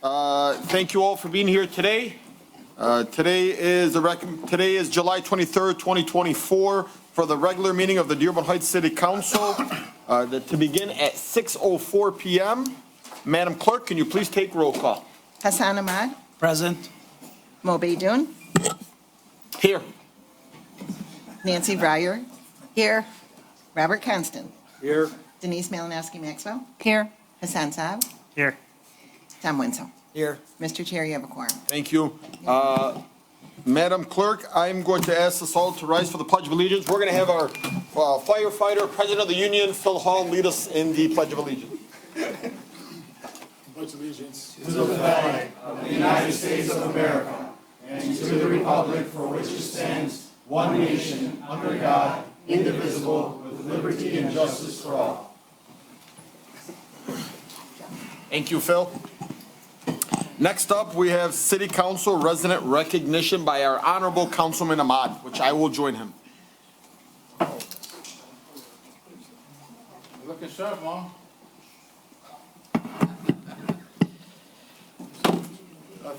Thank you all for being here today. Today is July 23rd, 2024, for the regular meeting of the Dearborn Heights City Council to begin at 6:04 p.m. Madam Clerk, can you please take roll call? Hassan Ahmad, Present. Mo Baidoun, Here. Nancy Breyer, Here. Robert Constant, Here. Denise Malinowski Maxwell, Here. Hassan Saab, Here. Tom Wenzel. Here. Mr. Chair, you have a quorum. Thank you. Madam Clerk, I'm going to ask us all to rise for the Pledge of Allegiance. We're going to have our firefighter, President of the Union, Phil Hall, lead us in the Pledge of Allegiance. Pledge allegiance to the flag of the United States of America and to the republic for which it stands, one nation, under God, indivisible, with liberty and justice for all. Thank you, Phil. Next up, we have City Council resident recognition by our Honorable Councilman Ahmad, which I will join him. Looking sharp, Mom.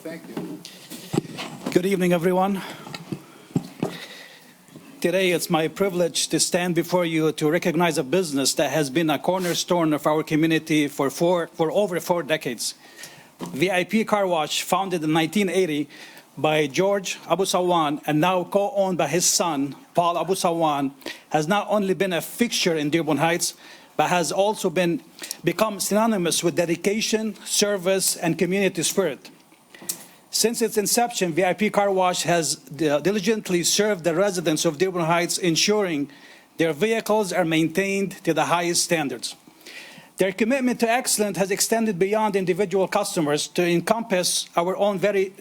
Thank you. Good evening, everyone. Today, it's my privilege to stand before you to recognize a business that has been a cornerstone of our community for over 4 decades. VIP Car Wash, founded in 1980 by George Abu Sawan and now co-owned by his son, Paul Abu Sawan, has not only been a fixture in Dearborn Heights, but has also become synonymous with dedication, service, and community spirit. Since its inception, VIP Car Wash has diligently served the residents of Dearborn Heights, ensuring their vehicles are maintained to the highest standards. Their commitment to excellence has extended beyond individual customers to encompass our very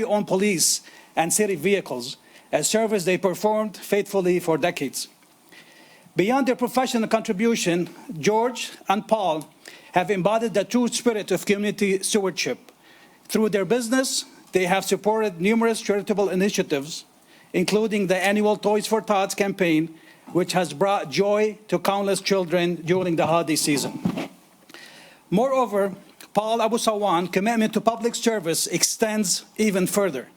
own police and city vehicles, a service they performed faithfully for decades. Beyond their professional contribution, George and Paul have embodied the true spirit of community stewardship. Through their business, they have supported numerous charitable initiatives, including the annual Toys for Tots campaign, which has brought joy to countless children during the holiday season. Moreover, Paul Abu Sawan's commitment to public service extends even further.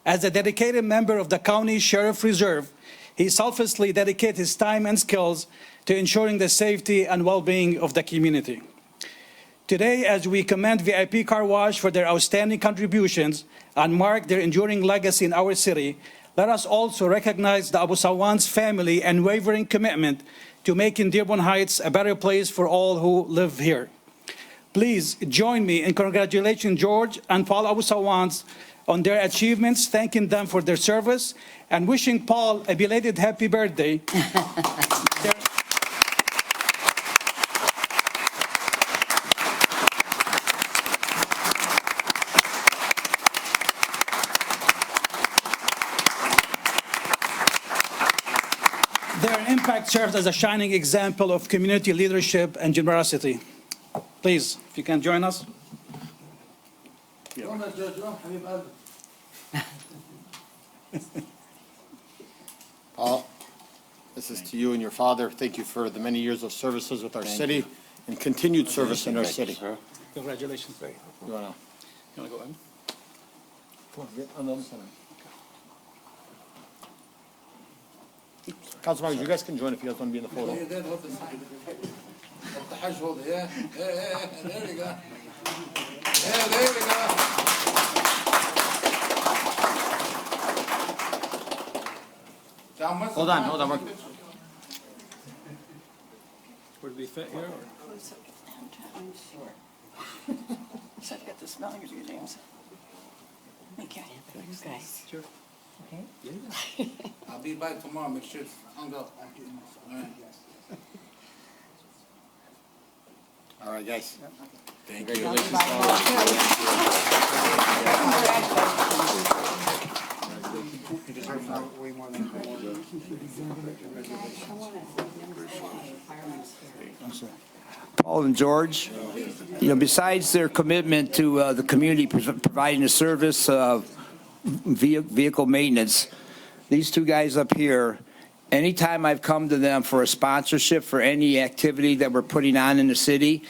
As a dedicated member of the County Sheriff Reserve, he selflessly dedicates his time and skills to ensuring the safety and well-being of the community. Today, as we commend VIP Car Wash for their outstanding contributions and mark their enduring legacy in our city, let us also recognize the Abu Sawan's family and unwavering commitment to making Dearborn Heights a better place for all who live here. Please join me in congratulating George and Paul Abu Sawan on their achievements, thanking them for their service, and wishing Paul a belated happy birthday. Their impact serves as a shining example of community leadership and generosity. Please, if you can join us. Paul, this is to you and your father. Thank you for the many years of services with our city and continued service in our city. Congratulations. You wanna go ahead? Come on, get on the other side. Council members, you guys can join if you guys want to be in the photo. There you go. Yeah, there we go. Hold on. Where do we fit here? So I've got the spelling of your names. Okay. Okay. Sure. I'll be back tomorrow. Make sure it's hung up. All right. All right, guys. Thank you. Congratulations. Paul and George, besides their commitment to the community, providing the service of vehicle maintenance, these two guys up here, anytime I've come to them for a sponsorship for any activity that we're putting on in the city,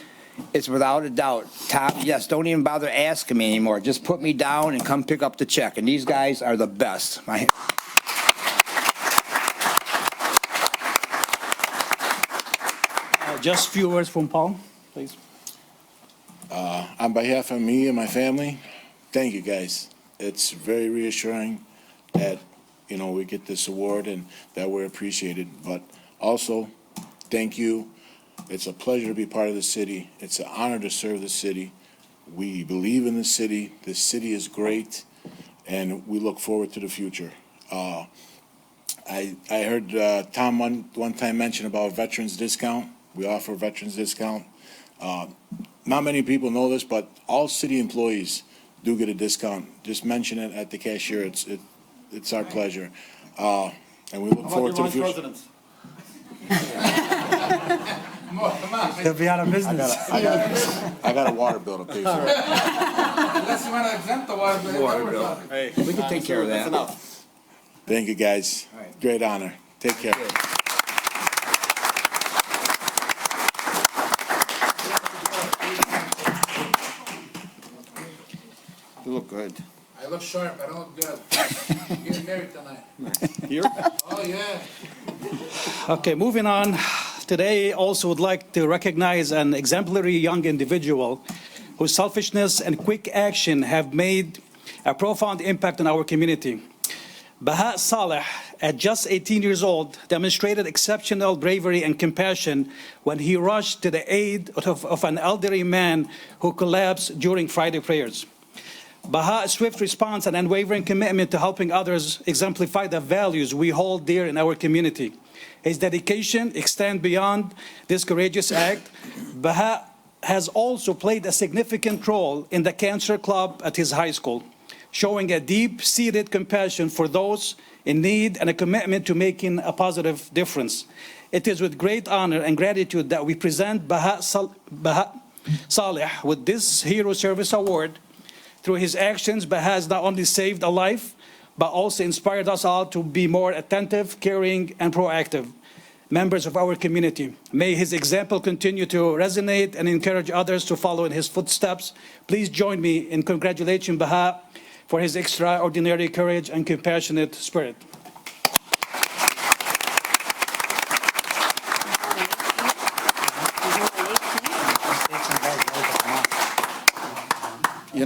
It's without a doubt. Tom, yes, don't even bother asking me anymore. Just put me down and come pick up the check. And these guys are the best. Just few words from Paul, please. On behalf of me and my family, thank you, guys. It's very reassuring that, we get this award and that we're appreciated. But also, thank you. It's a pleasure to be part of the city. It's an honor to serve the city. We believe in the city. The city is great, and we look forward to the future. I heard Tom one time mention about veterans discount. We offer veterans discount. Not many people know this, but all city employees do get a discount. Just mention it at the cashier. It's our pleasure. And we look forward to the future. They'll be out of business. I got a water bill to pay for. Unless you want to exempt the water bill. Hey, We can take care of that's that. enough. Thank you, guys. Great honor. Take care. You look good. I look sharp, I don't look good. Getting married tonight. Here? Oh, yeah. Okay, moving on. Today, also would like to recognize an exemplary young individual whose selfishness and quick action have made a profound impact on our community. Baha Saleh, at just 18 years old, demonstrated exceptional bravery and compassion when he rushed to the aid of an elderly man who collapsed during Friday prayers. Baha's swift response and unwavering commitment to helping others exemplify the values we hold dear in our community. His dedication extends beyond this courageous act. Baha has also played a significant role in the Cancer Club at his high school, showing a deep-seated compassion for those in need and a commitment to making a positive difference. It is with great honor and gratitude that we present Baha Saleh with this Hero Service Award. Through his actions, Baha has not only saved a life, but also inspired us all to be more attentive, caring, and proactive members of our community. May his example continue to resonate and encourage others to follow in his footsteps. Please join me in congratulating Baha for his extraordinary courage and compassionate spirit.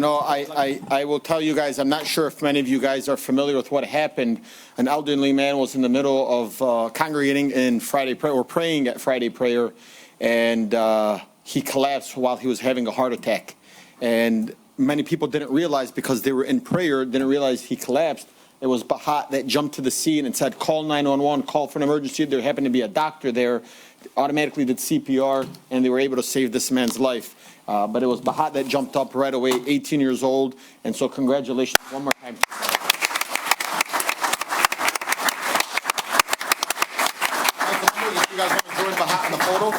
I will tell you guys, I'm not sure if many of you guys are familiar with what happened. An elderly man was in the middle of congregating in Friday prayer, or praying at Friday prayer, and he collapsed while he was having a heart attack. And many people didn't realize, because they were in prayer, didn't realize he collapsed. It was Baha that jumped to the scene and said, call 911, call for an emergency. There happened to be a doctor there, automatically did CPR, and they were able to save this man's life. But it was Baha that jumped up right away, 18 years old. And so congratulations one more time. If you guys want to join Baha in the photo.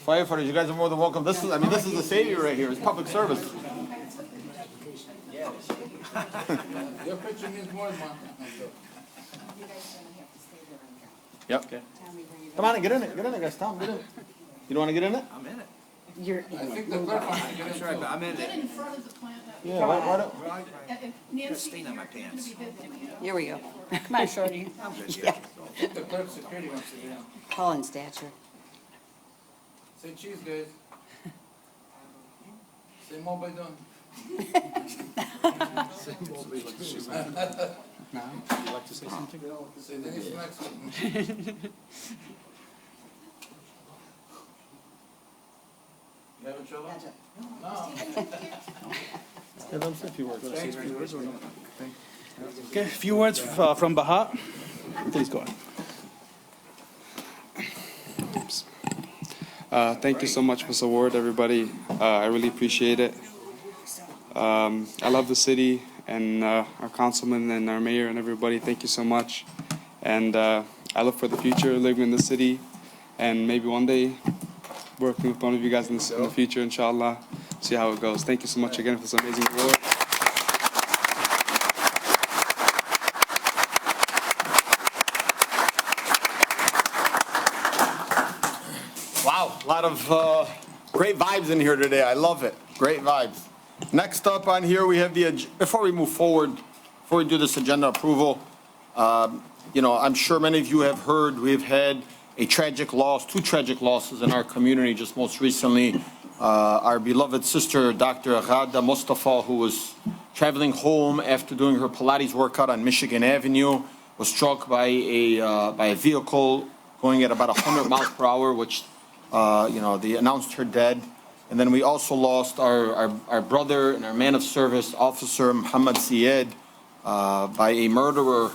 Firefighters, you guys are more than welcome. This is the savior right here. It's public service. Your picture means more than one. Yep. Come on, get in it. Get in it, guys. Tom, get in it. You don't want to get in it? I'm in it. I think the clerk wants to get it. Right, but I'm in Get it. in front of the plant. Yeah, why don't? Nancy, Stain on my pants. Here we go. Come on, Shorty. I think the clerk security wants to get in. Tall in stature. Say cheese, guys. Say mo by done. Say Denise Maxwell. You having trouble? No. Yeah, that's a few words. Okay, a few words from Baha. Please go ahead. Thank you so much for this award, everybody. I really appreciate it. I love the city and our councilman and our mayor and everybody. Thank you so much. And I look for the future, living in the city, and maybe one day working with one of you guys in the future, inshallah. See how it goes. Thank you so much again for this amazing award. Wow, a Great vibes in here today. I love it. Great vibes. Next up on here, we have before we move forward, before we do this agenda approval, I'm sure many of you have heard, we've had a tragic loss, two tragic losses in our community just most recently. Our beloved sister, Dr. Ghada Mustafa, who was traveling home after doing her Pilates workout on Michigan Avenue, was struck by a vehicle going at about 100 miles per hour, which, they announced her dead. And then we also lost our brother and our man of service, Officer Muhammad Syed, by a murderer.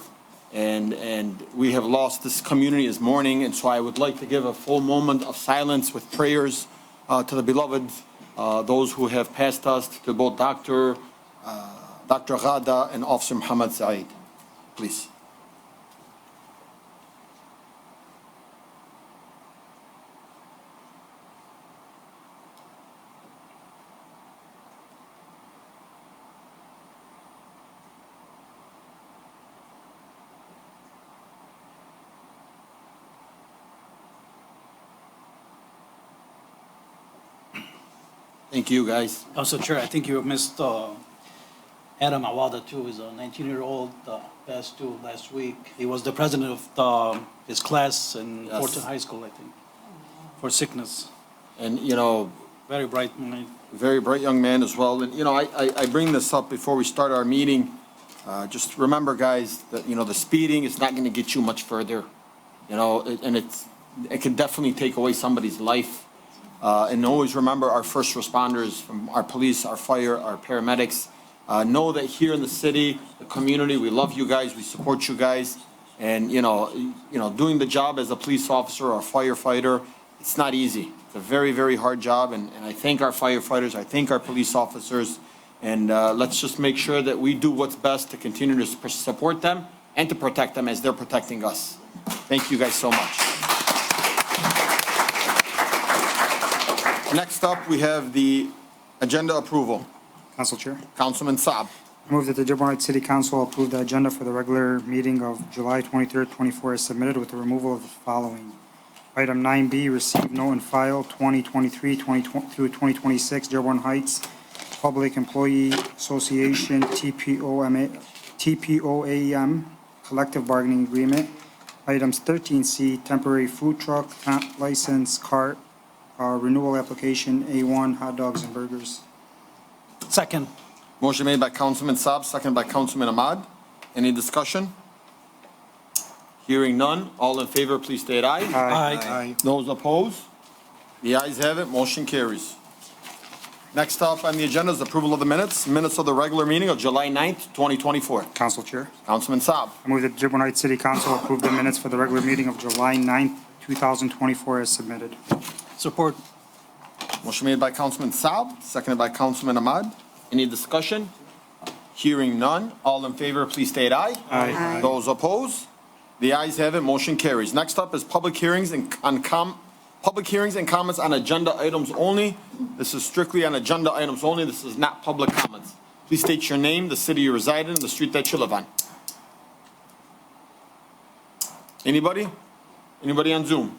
And we have lost this community this morning. And so I would like to give a full moment of silence with prayers to the beloved, those who have passed us, to both Dr. Ghada and Officer Muhammad Syed. Please. Thank you, guys. Also, Chair, I think you missed Adam Awada too. He's a 19-year-old, passed too last week. He was the president of his class in Yes. Fortin High School, I think, for sickness. And, Very bright mind. very bright young man as well. And, I bring this up before we start our meeting. Just remember, guys, that, the speeding is not going to get you much further. And it can definitely take away somebody's life. And always remember our first responders, from our police, our fire, our paramedics. Know that here in the city, the community, we love you guys, we support you guys. And, doing the job as a police officer or a firefighter, it's not easy. It's a very, very hard job. And I thank our firefighters, I thank our police officers. And let's just make sure that we do what's best to continue to support them and to protect them as they're protecting us. Thank you guys so much. Next up, we have the agenda approval. Council Chair. Councilman Saab. I move that the Dearborn Heights City Council approve the agenda for the regular meeting of July 23rd, 24 as submitted with the removal of the following. Item 9B, receive, note, and file 2023 through 2026 Dearborn Heights Public Employee Association TPOAM Collective Bargaining Agreement. Items 13C, temporary food truck license cart renewal application, A1 hot dogs and burgers. Second. Motion made by Councilman Saab, seconded by Councilman Ahmad. Any discussion? Hearing none. All in favor, please state aye. Aye. Those opposed? The ayes have it. Motion carries. Next up on the agenda is approval of the minutes. Minutes of the regular meeting of July 9th, 2024. Council Chair. Councilman Saab. I move that the Dearborn Heights City Council approve the minutes for the regular meeting of July 9th, 2024 as submitted. Support. Motion made by Councilman Saab, seconded by Councilman Ahmad. Any discussion? Hearing none. All in favor, please state aye. Aye. Those opposed? The ayes have it. Motion carries. Next up is public hearings and comments on agenda items only. This is strictly on agenda items only. This is not public comments. Please state your name, the city you reside in, the street that you live on. Anybody? Anybody on Zoom?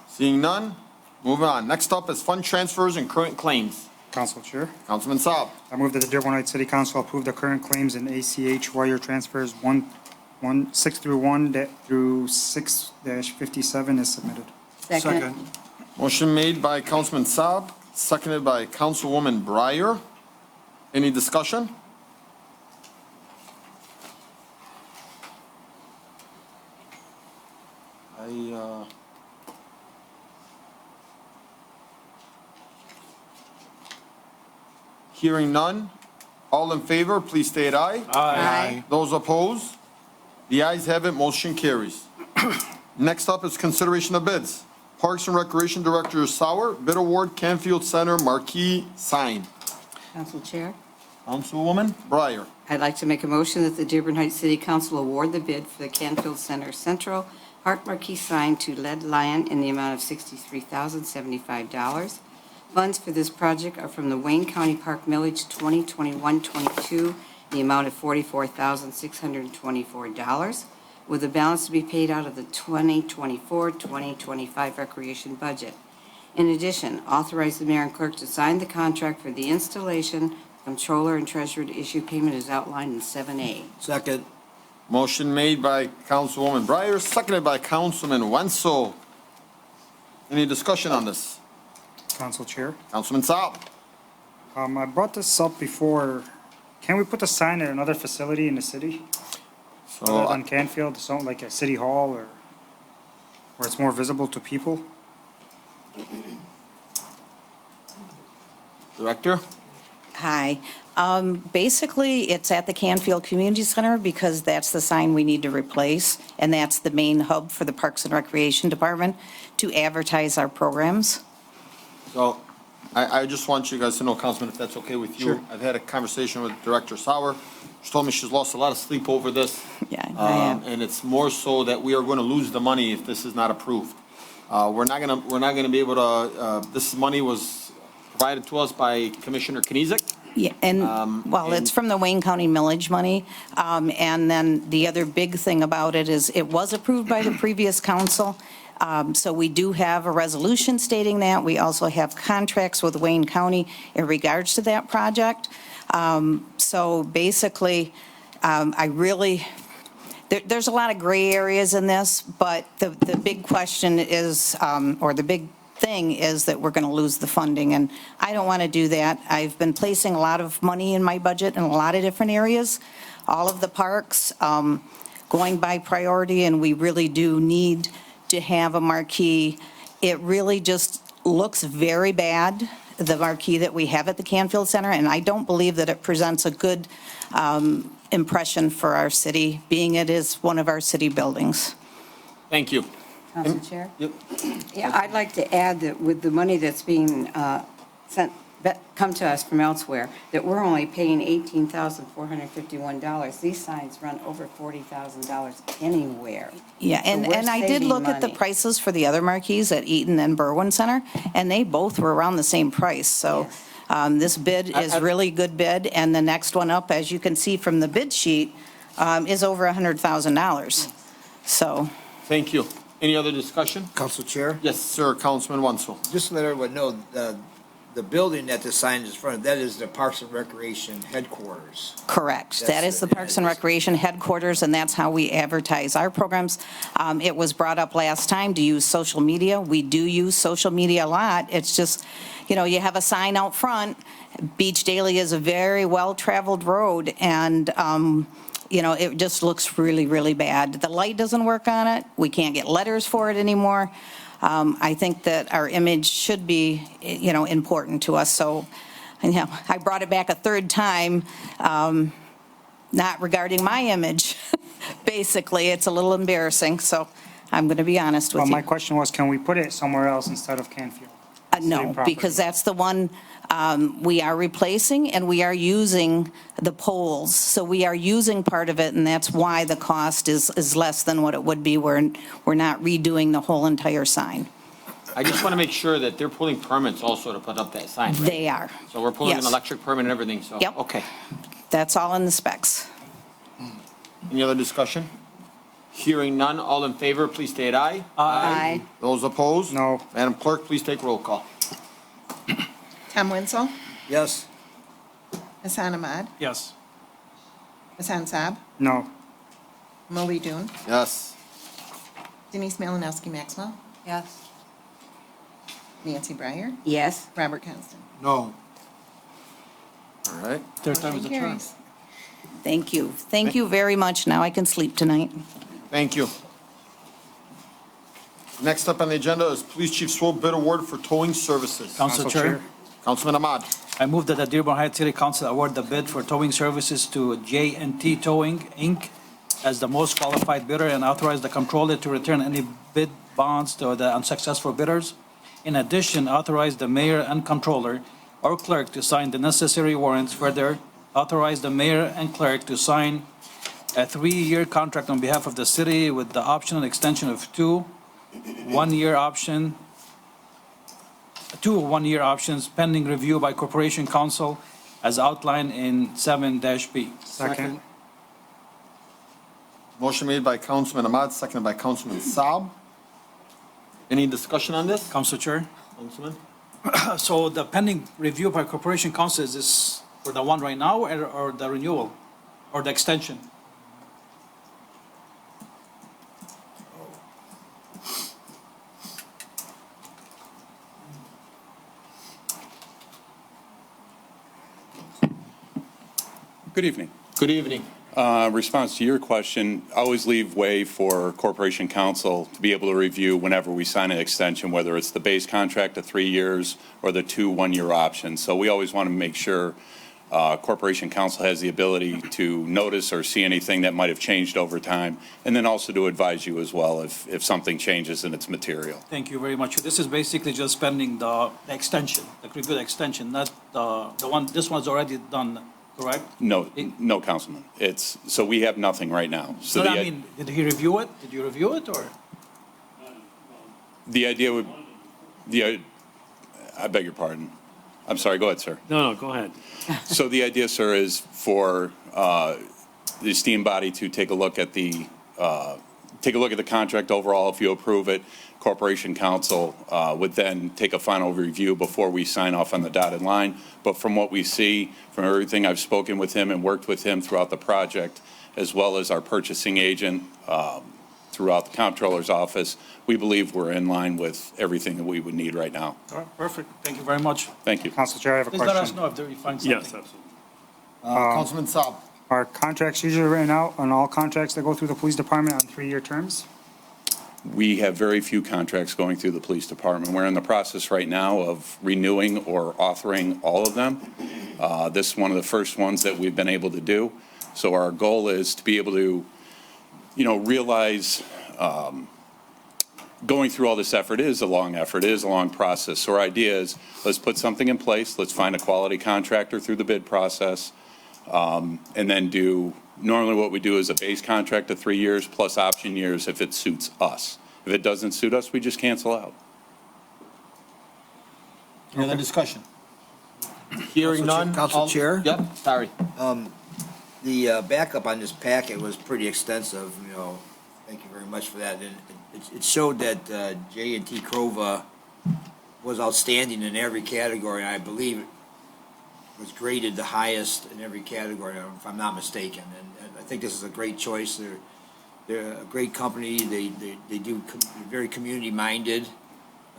Seeing none, moving on. Next up is fund transfers and current claims. Council Chair. Councilman Saab. I move that the Dearborn Heights City Council approve the current claims in ACH wire transfers 6 through 1 through 6-57 as submitted. Second. Motion made by Councilman Saab, seconded by Councilwoman Breyer. Any discussion? Hearing none. All in favor, please state aye. Aye. Those opposed? The ayes have it, motion carries. Next up is consideration of bids. Parks and Recreation Director Sauer, bid award Canfield Center marquee sign. Council Chair, Councilwoman Breyer. I'd like to make a motion that the Dearborn Heights City Council award the bid for the Canfield Center Central Park Marquee sign to Lead Lion in the amount of $63,075. Funds for this project are from the Wayne County Park Millage 2021-22, the amount of $44,624, with the balance to be paid out of the 2024-2025 recreation budget. In addition, authorize the mayor and clerk to sign the contract for the installation, controller and treasurer to issue payment as outlined in 7A. Second. Motion made by Councilwoman Breyer, seconded by Councilman Wenzel. Any discussion on this? Council Chair. Councilman Saab. I brought this up before. Can we put the sign at another facility in the city? Other So, than Canfield, something like a city hall or where it's more visible to people? Director? Hi. Basically, it's at the Canfield Community Center because that's the sign we need to replace, and that's the main hub for the Parks and Recreation Department to advertise our programs. So I just want you guys to know, Councilman, if that's okay with you. Sure. I've had a conversation with Director Sauer. She told me she's lost a lot of sleep over this. Yeah, I am. And it's more so that we are going to lose the money if this is not approved. We're not gonna be able to, this money was provided to us by Commissioner Knizek. Yeah, and, well, it's from the Wayne County millage money. And then the other big thing about it is it was approved by the previous council. So we do have a resolution stating that. We also have contracts with Wayne County in regards to that project. So basically, I really, there's a lot of gray areas in this, but the big question is, or the big thing is that we're going to lose the funding, and I don't want to do that. I've been placing a lot of money in my budget in a lot of different areas, all of the parks, going by priority, and we really do need to have a marquee. It really just looks very bad, the marquee that we have at the Canfield Center, and I don't believe that it presents a good impression for our city, being it is one of our city buildings. Thank you. Council Chair? Yep. Yeah, I'd like to add that with the money that's being come to us from elsewhere, that we're only paying $18,451. These signs run over $40,000 anywhere. Yeah, So and we're I did saving look at the money. prices for the other marquees at Eaton and Berwyn Center, and they both were around the same price. So this bid is really good bid, and the next one up, as you can see from the bid sheet, is over $100,000. So, Thank you. Any other discussion? Council Chair. Yes, sir, Councilman Wenzel. Just to let everyone know, the building that the sign is in front of, that is the Parks and Recreation headquarters. correct. That That's is the the- Parks and Recreation headquarters, and that's how we advertise our programs. It was brought up last time to use social media. We do use social media a lot. It's just, you know, you have a sign out front. Beach Daily is a very well-traveled road, and, you know, it just looks really, really bad. The light doesn't work on it. We can't get letters for it anymore. I think that our image should be, you know, important to us. So, you know, I brought it back a third time, not regarding my image. Basically, it's a little embarrassing, so I'm going to be honest with Well, you. my question was, can we put it somewhere else instead of Canfield? No, City property. because that's the one we are replacing, and we are using the poles. So we are using part of it, and that's why the cost is less than what it would be. We're not redoing the whole entire sign. I just want to make sure that they're pulling permits also to put up that sign, right? They are. So we're pulling an Yes. electric permit and everything, so. Yep. Okay. That's all in the specs. Any other discussion? Hearing none, all in favor, please state aye. Aye. Those opposed? No. Madam Clerk, please take roll call. Tom Wenzel, Yes. Hassan Ahmad, Yes. Hassan Saab, No. Molly Doon, Yes. Denise Malinowski Maxwell, Yes. Nancy Breyer, Yes. Robert Constant. No. All right. Third time is Motion a charm. carries. Thank you. Thank you very much. Now I can sleep tonight. Thank you. Next up on the agenda is Police Chief Swope bid award for towing services. Council Chair, Councilman Ahmad. I move that the Dearborn Heights City Council award the bid for towing services to J&T Towing, Inc. as the most qualified bidder and authorize the comptroller to return any bid bonds to the unsuccessful bidders. In addition, authorize the mayor and comptroller or clerk to sign the necessary warrants. Further, authorize the mayor and clerk to sign a 3-year contract on behalf of the city with the optional extension of two one-year options pending review by Corporation Council as outlined in 7-B. Second. Motion made by Councilman Ahmad, seconded by Councilman Saab. Any discussion on this? Council Chair, Councilman? So the pending review by Corporation Council, is this for the one right now or the renewal or the extension? Good evening. Good evening. Response to your question, always leave way for Corporation Council to be able to review whenever we sign an extension, whether it's the base contract of 3 years or the 2 one-year options. So we always want to make sure Corporation Council has the ability to notice or see anything that might have changed over time, and then also to advise you as well if something changes in its material. Thank you very much. This is basically just pending the extension, the good extension, not the one, this one's already done, correct? No, Councilman. So we have nothing right now. So So I mean, did he review it? Did you review it or? the idea would, I beg your pardon. I'm sorry, go ahead, sir. No, go ahead. So the idea, sir, is for the esteemed body to take a look at the contract overall. If you approve it, Corporation Council would then take a final review before we sign off on the dotted line. But from what we see, from everything I've spoken with him and worked with him throughout the project, as well as our purchasing agent throughout the comptroller's office, we believe we're in line with everything that we would need right now. All right, perfect. Thank you very much. Thank you. Council Chair, I have a Please let us question. know if you find something. Yes, absolutely. Councilman Saab. Are contracts usually written out on all contracts that go through the police department on 3-year terms? We have very few contracts going through the police department. We're in the process right now of renewing or authoring all of them. This is one of the first ones that we've been able to do. So our goal is to be able to, realize going through all this effort is a long effort, it is a long process. So our idea is, let's put something in place, let's find a quality contractor through the bid process, and then normally what we do is a base contract of 3 years plus option years if it suits us. If it doesn't suit us, we just cancel out. Any other discussion? Hearing none. Council Chair? Yep, sorry. The backup on this packet was pretty extensive, thank you very much for that. And it showed that J&T Crova was outstanding in every category, and I believe it was graded the highest in every category, if I'm not mistaken. And I think this is a great choice. They're a great company. They're very community-minded,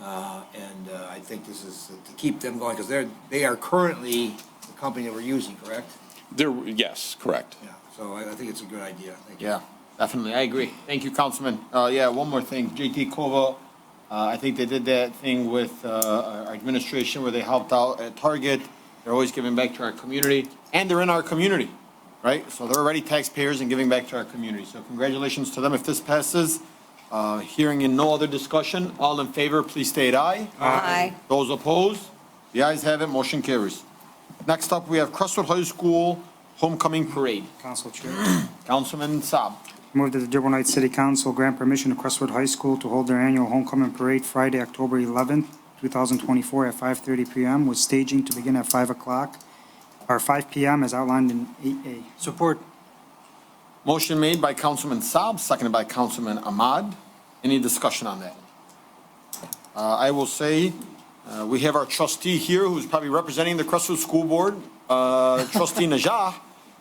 and I think this is to keep them going, because they are currently the company that we're using, correct? Yes, correct. Yeah, so I think it's a good idea. Thank you. Yeah, definitely, I agree. Thank you, Councilman. Yeah, one more thing, JT Kova, I think they did that thing with our administration where they helped out at Target. They're always giving back to our community, and they're in our community, right? So they're already taxpayers and giving back to our community. So congratulations to them if this passes. Hearing in no other discussion, all in favor, please state aye. Aye. Those opposed? The ayes have it, motion carries. Next up, we have Crestwood High School Homecoming Parade. Council Chair. Councilman Saab. Move that the Dearborn Heights City Council grant permission to Crestwood High School to hold their annual homecoming parade Friday, October 11th, 2024 at 5:30 p.m. with staging to begin at 5 o'clock, or 5 p.m. as outlined in 8A. Support. Motion made by Councilman Saab, seconded by Councilman Ahmad. Any discussion on that? I will say, we have our trustee here who's probably representing the Crestwood School Board, Trustee Najah,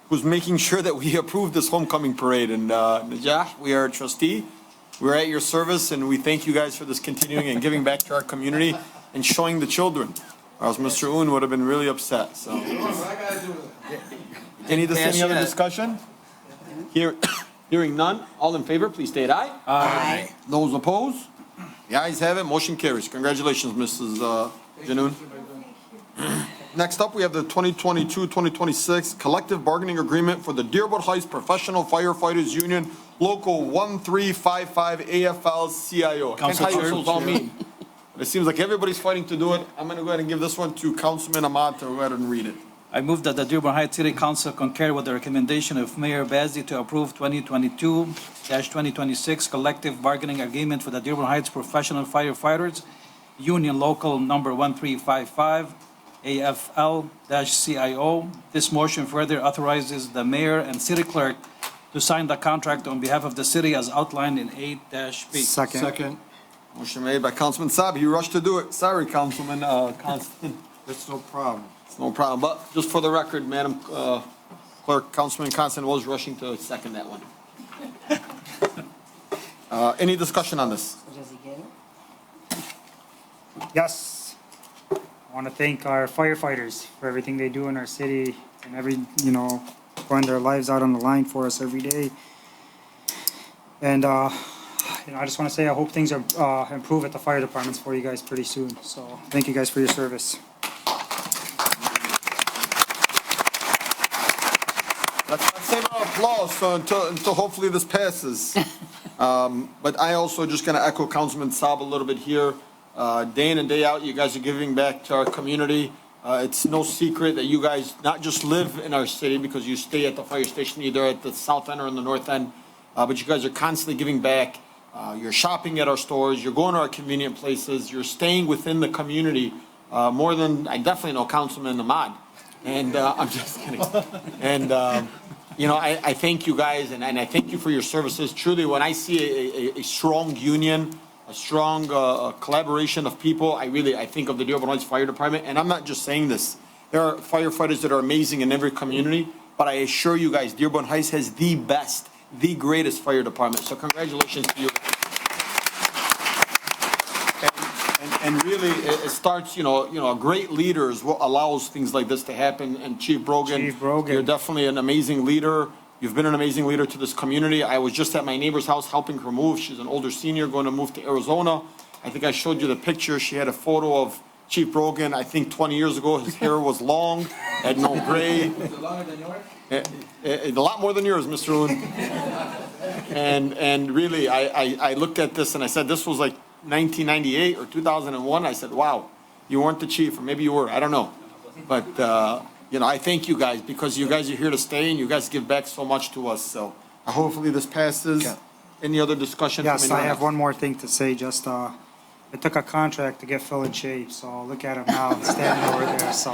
who's making sure that we approve this homecoming parade. And Najah, we are a trustee. We're at your service, and we thank you guys for this continuing and giving back to our community and showing the children. Or else Mr. Un would have been really upset, so. Any other discussion? Hearing none, all in favor, please state aye. Aye. Those opposed? The ayes have it, motion carries. Congratulations, Mrs. Janoon. Next up, we have the 2022-2026 Collective Bargaining Agreement for the Dearborn Heights Professional Firefighters Union, Local 1355 AFL-CIO. I can't tell you what those all mean. But it seems like everybody's fighting to do it. I'm going to go ahead and give this one to Councilman Ahmad to go ahead and read it. I move that the Dearborn Heights City Council concur with the recommendation of Mayor Bazdi to approve 2022-2026 collective bargaining agreement for the Dearborn Heights Professional Firefighters Union Local Number 1355 AFL-CIO. This motion further authorizes the mayor and city clerk to sign the contract on behalf of the city as outlined in 8-B. Second. Motion made by Councilman Saab. You rushed to do it. Sorry, Councilman Constant. That's no problem. It's no problem. But just for the record, Madam Clerk, Councilman Constant was rushing to second that one. Any discussion on this? Does he get it? Yes. I want to thank our firefighters for everything they do in our city and putting their lives out on the line for us every day. And, I just want to say I hope things are improve at the fire departments for you guys pretty soon. So thank you guys for your service. Let's save our applause until hopefully this passes. But I also just gonna echo Councilman Saab a little bit here. Day in and day out, you guys are giving back to our community. It's no secret that you guys not just live in our city because you stay at the fire station either at the south end or in the north end, but you guys are constantly giving back. You're shopping at our stores, you're going to our convenient places, you're staying within the community more than I definitely know Councilman Ahmad. And I'm just kidding. And I thank you guys and I thank you for your services. Truly, when I see a strong union, a strong collaboration of people, I think of the Dearborn Heights Fire Department. And I'm not just saying this. There are firefighters that are amazing in every community, but I assure you guys, Dearborn Heights has the best, the greatest fire department. So congratulations to you. And really, it starts, great leader is what allows things like this to happen. And Chief Brogan, you're definitely an amazing leader. You've been an amazing leader to this community. I was just at my neighbor's house helping her move. She's an older senior going to move to Arizona. I think I showed you the picture. She had a photo of Chief Brogan. I think 20 years ago, his hair was long, had no gray. Is it longer than yours? A lot more than yours, Mr. Loon. And really, I looked at this and I said, this was like 1998 or 2001. I said, wow, you weren't the chief, or maybe you were, I don't know. But, I thank you guys because you guys are here to stay and you guys give back so much to us. So hopefully this passes. Any other discussion? Yes, I have one more thing to say. Just, it took a contract to get Phil in shape, so look at him now, standing over there, so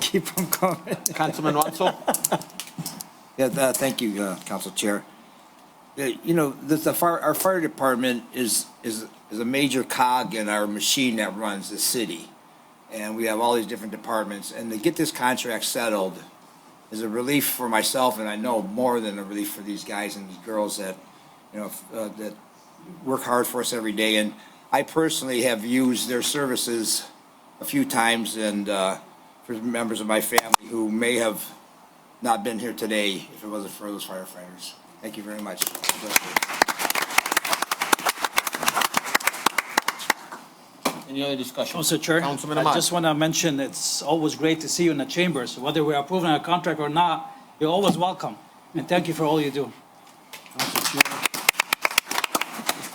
keep him coming. Councilman Watso? Yeah, thank you, Council Chair. Our fire department is a major cog in our machine that runs the city. And we have all these different departments. And to get this contract settled is a relief for myself, and I know more than a relief for these guys and these girls that, that work hard for us every day. And I personally have used their services a few times, and for members of my family who may have not been here today if it wasn't for those firefighters. Thank you very much. Any other discussion? Council Chair, Councilman I Ahmad. just want to mention, it's always great to see you in the chambers. Whether we're approving a contract or not, you're always welcome. And thank you for all you do.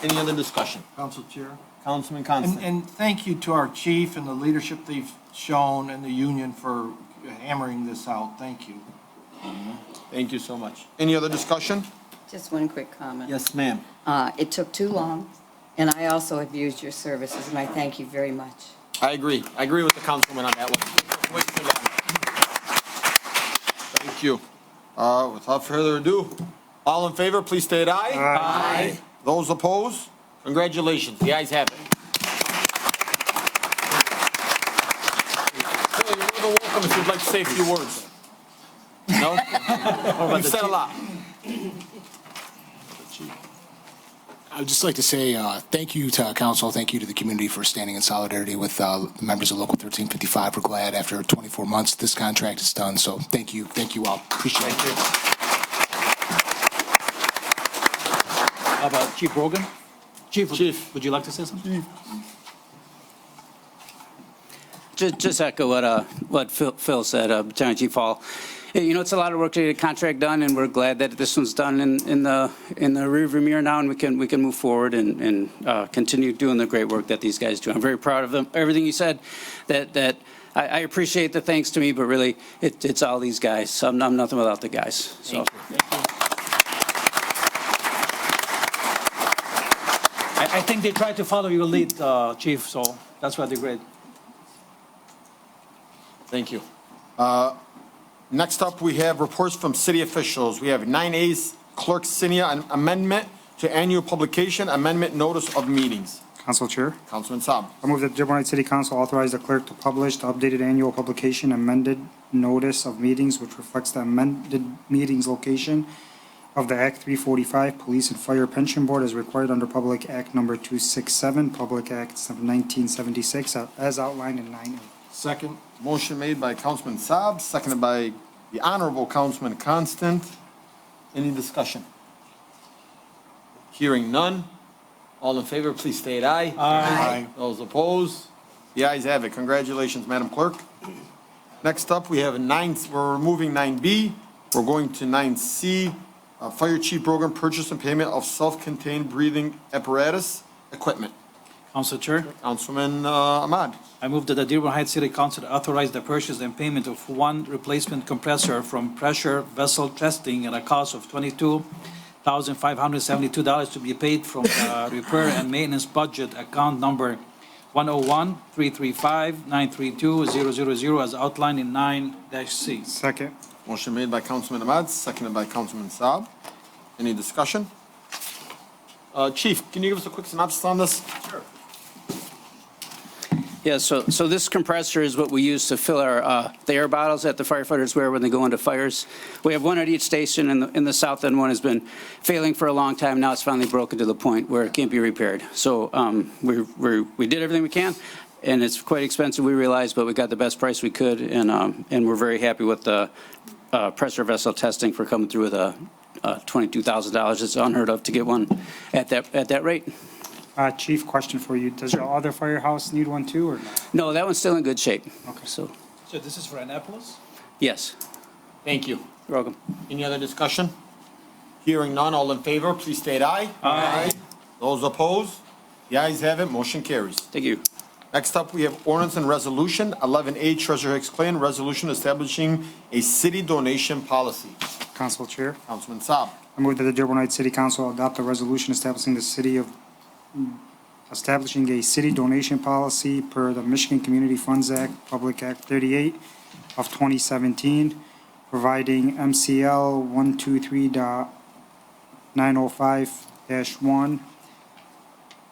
Any other discussion? Council Chair. Councilman Constant. And thank you to our chief and the leadership they've shown and the union for hammering this out. Thank you. Thank you so much. Any other discussion? Just one quick comment. Yes, ma'am. It took too long, and I also have used your services, and I thank you very much. I agree. I agree with the councilman on that one. Thank you. Without further ado, all in favor, please state aye. Aye. Those opposed? Congratulations. The ayes have it. Phil, you're more than welcome if you'd like to say a few words. No? You've said a lot. I would just like to say thank you to council, thank you to the community for standing in solidarity with members of Local 1355. We're glad after 24 months this contract is done. So thank you all. Appreciate it. How about Chief Brogan? Chief, would you like to say something? Just echo what Phil said, Lieutenant Chief Hall. It's a lot of work to get a contract done, and we're glad that this one's done in the rearview mirror now, and we can move forward and continue doing the great work that these guys do. I'm very proud of them. Everything you said, that I appreciate the thanks to me, but really it's all these guys. I'm nothing without the guys. So. I think they tried to follow your lead, Chief, so that's why they're great. Thank you. Next up, we have reports from city officials. We have 9A's Clerk Senior, an amendment to annual publication, amendment notice of meetings. Council Chair, Councilman Saab. I move that the Dearborn Heights City Council authorize the clerk to publish the updated annual publication amended notice of meetings, which reflects the amended meetings location of the Act 345 Police and Fire Pension Board as required under Public Act Number 267, Public Acts of 1976, as outlined in 9A. Second. Motion made by Councilman Saab, seconded by the Honorable Councilman Constant. Any discussion? Hearing none. All in favor, please state aye. Aye. Those opposed? The ayes have it. Congratulations, Madam Clerk. Next up, we have we're removing 9B. We're going to 9C, Fire Chief Program Purchase and Payment of Self-Contained Breathing Apparatus Equipment. Council Chair, Councilman Ahmad. I move that the Dearborn Heights City Council authorize the purchase and payment of one replacement compressor from Pressure Vessel Testing at a cost of $22,572 to be paid from repair and maintenance budget account number 101-335-932-000 as outlined in 9-C. Second. Motion made by Councilman Ahmad, seconded by Councilman Saab. Any discussion? Chief, can you give us a quick synopsis on this? Sure. Yeah, so this compressor is what we use to fill our, the air bottles that the firefighters wear when they go into fires. We have one at each station, and in the south end one has been failing for a long time. Now it's finally broken to the point where it can't be repaired. So we did everything we can, and it's quite expensive, we realize, but we got the best price we could, and we're very happy with the pressure vessel testing for coming through with $22,000. It's unheard of to get one at that rate. Chief, question for you. Does your other firehouse need one too, or no? No, that one's still in good shape. Okay. So, this is for Annapolis? yes, Thank you. you're welcome. Any other discussion? Hearing none, all in favor, please state aye. Aye. Those opposed? The ayes have it, motion carries. Thank you. Next up, we have ordinance and resolution, 11A, Treasurer Hicks Clay, resolution establishing a city donation policy. Council Chair, Councilman Saab. I move that the Dearborn Heights City Council adopt a resolution establishing a city donation policy per the Michigan Community Funds Act, Public Act 38 of 2017, providing MCL 123.905-1.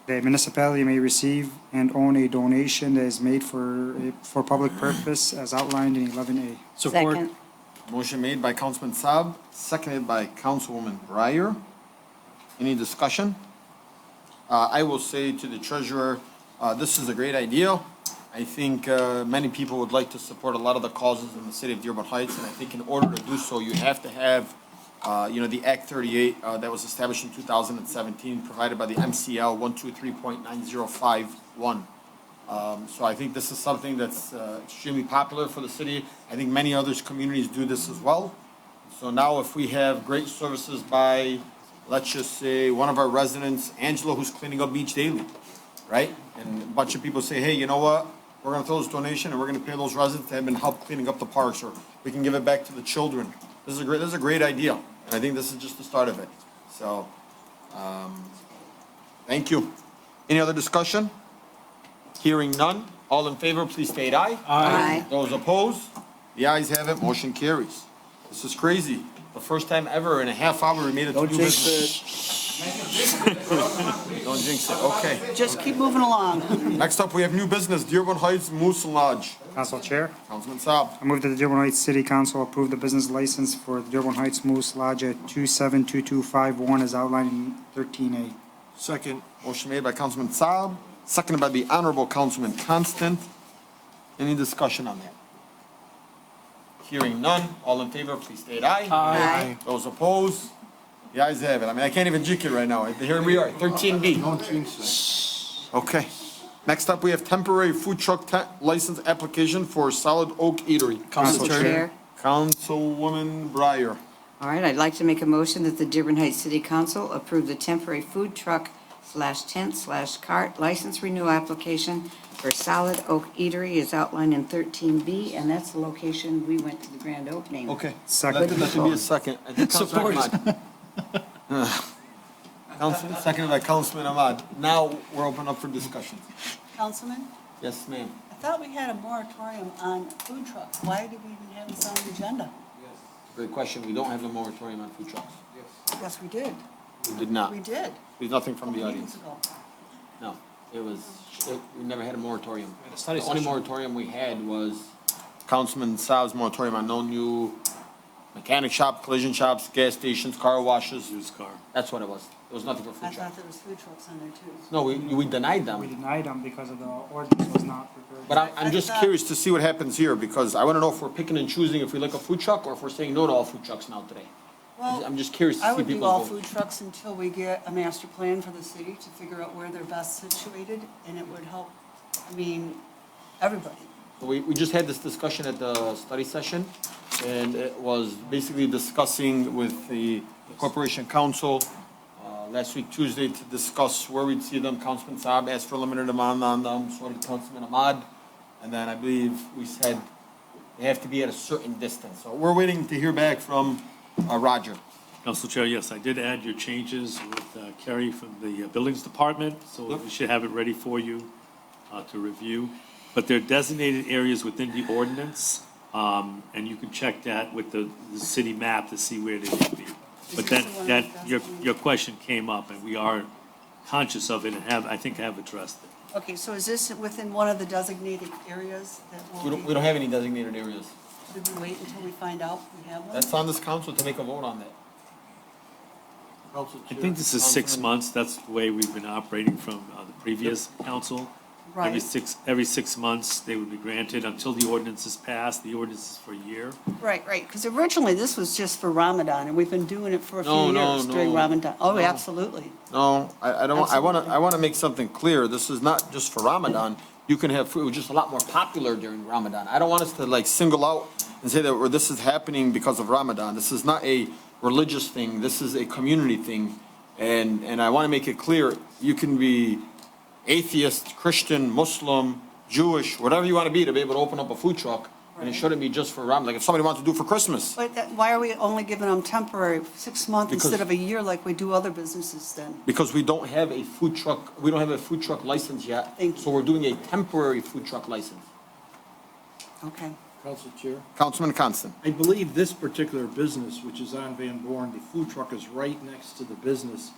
The municipality may receive and own a donation that is made for public purpose as outlined in 11A. Support. Second. Motion made by Councilman Saab, seconded by Councilwoman Breyer. Any discussion? I will say to the treasurer, this is a great idea. I think many people would like to support a lot of the causes in the city of Dearborn Heights, and I think in order to do so, you have to have, the Act 38 that was established in 2017, provided by the MCL 123.9051. So I think this is something that's extremely popular for the city. I think many other communities do this as well. So now if we have great services by, let's just say, one of our residents, Angela, who's cleaning up Beach Daily, right? And a bunch of people say, hey, you know what? We're gonna throw this donation and we're gonna pay those residents that have been helped cleaning up the parks, or we can give it back to the children. This is a great idea, and I think this is just the start of it. So, thank you. Any other discussion? Hearing none. All in favor, please state aye. Aye. Those opposed? The ayes have it, motion carries. This is crazy. The first time ever in a half hour we made it to new business. Don't jinx it, okay. Just keep moving along. Next up, we have new business, Dearborn Heights Moose Lodge. Council Chair, Councilman Saab. I move that the Dearborn Heights City Council approve the business license for the Dearborn Heights Moose Lodge at 272251 as outlined in 13A. Second. Motion made by Councilman Saab, seconded by the Honorable Councilman Constant. Any discussion on that? Hearing none. All in favor, please state aye. Aye. Those opposed? The ayes have it. I mean, I can't even jink it right now. Here we are, 13B. Don't jinx it. Okay. Next up, we have temporary food truck license application for Solid Oak Eatery. Council Chair. Councilwoman Breyer. All right, I'd like to make a motion that the Dearborn Heights City Council approve the temporary food truck /tent/cart license renewal application for Solid Oak Eatery as outlined in 13B, and that's the location we went to the grand opening. Okay. Second. That should be a second. I think Councilman Ahmad. Seconded by Councilman Ahmad. Now, we're open up for discussion. Councilman, Yes, ma'am. I thought we had a moratorium on food trucks. Why do we even have this on the agenda? Great question. We don't have a moratorium on food trucks. Yes, we did. We did not. We did. There's nothing from the Meetings audience. ago. No. It was, we never had a moratorium. a study The only session. moratorium we had was Councilman Saab's moratorium on no new mechanic shop, collision shops, gas stations, car washes. Used car. That's what it was. There was nothing for I food trucks. thought there was food trucks on there too. No, we denied We them. denied them because of the ordinance was not prepared. But I'm just curious to see what happens here, because I want to know if we're picking and choosing if we like a food truck, or if we're saying no to all food trucks now today. Well, I'm just curious to I see would do people's all vote. food trucks until we get a master plan for the city to figure out where they're best situated, and it would help, I mean, everybody. We just had this discussion at the study session, and it was basically discussing with the Corporation Council last week Tuesday to discuss where we'd see them. Councilman Saab asked for a limited amount on them, so did Councilman Ahmad. And then I believe we said they have to be at a certain distance. So we're waiting to hear back from Roger. Council Chair, yes, I did add your changes with Kerry from the Buildings Department, so we should have it ready for you to review. But they're designated areas within the ordinance, and you can check that with the city map to see where they would be. But your question came up, and we are conscious of it and I think have addressed it. Okay, so is this within one of the designated areas that will be? We don't have any designated areas. Should we wait until we find out we have one? That's on this council to make a vote on that. I think this is 6 months, that's the way we've been operating from the previous council. Every Right. every 6 months, they would be granted until the ordinance is passed. The ordinance is for a year. Right, because originally this was just for Ramadan, and we've been doing it for a No, few no, years during no. Ramadan. Oh, No. absolutely. No, I don't, I want to make something clear. This is not just for Ramadan. You can have food, just a lot more popular during Ramadan. I don't want us to like single out and say that this is happening because of Ramadan. This is not a religious thing. This is a community thing. And I want to make it clear, you can be atheist, Christian, Muslim, Jewish, whatever you want to be be able to open up a food truck. And it shouldn't be just for Ramadan. Like if somebody wants to do it for Christmas. But why are we only giving them temporary, 6 months Because- instead of a year like we do other businesses then? Because we don't have a food truck, we don't have a food truck license yet. So we're doing a temporary food truck license. Okay. Council Chair. Councilman Constant. I believe this particular business, which is on Van Born, the food truck is right next to the business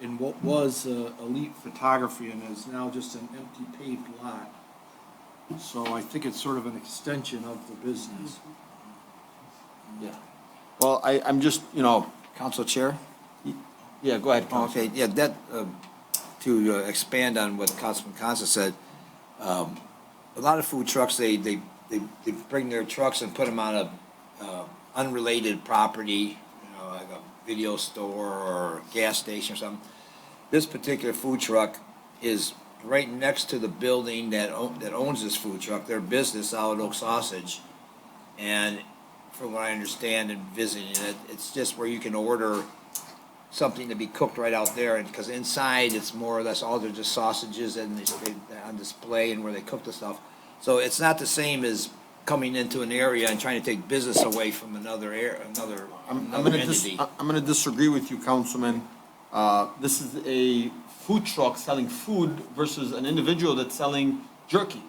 in what was Elite Photography and is now just an empty paved lot. So I think it's sort of an extension of the business. Yeah. Well, I'm just, Council Chair? Yeah, go ahead, Okay, yeah, that, to expand on what Councilman Constance said, a lot of food trucks, they bring their trucks and put them on a unrelated property, like a video store or gas station or something. This particular food truck is right next to the building that owns this food truck, their business, Solid Oak Sausage. And from what I understand and visiting it, it's just where you can order something to be cooked right out there, and because inside it's more or less all they're just sausages and they're on display and where they cook the stuff. So it's not the same as coming into an area and trying to take business away from another entity. I'm gonna disagree with you, Councilman. This is a food truck selling food versus an individual that's selling jerky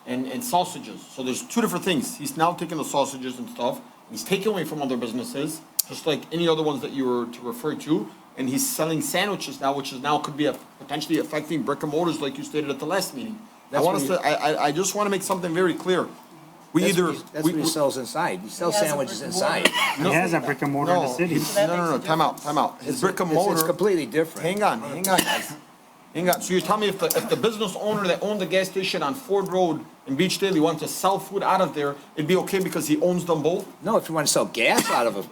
and sausages. So there's two different things. He's now taking the sausages and stuff, he's taking away from other businesses, just like any other ones that you were to refer to, and he's selling sandwiches now, which is now could be potentially affecting brick and mortars, like you stated at the last meeting. I just want to make something very clear. That's what he sells inside. He sells sandwiches inside. He has a brick and mortar in the city. No, time out. His brick and mortar. It's completely different. Hang on, guys. Hang on. So you're telling me if the business owner that owned the gas station on Ford Road in Beach Daily wants to sell food out of there, it'd be okay because he owns them both? No, if you want to sell gas out of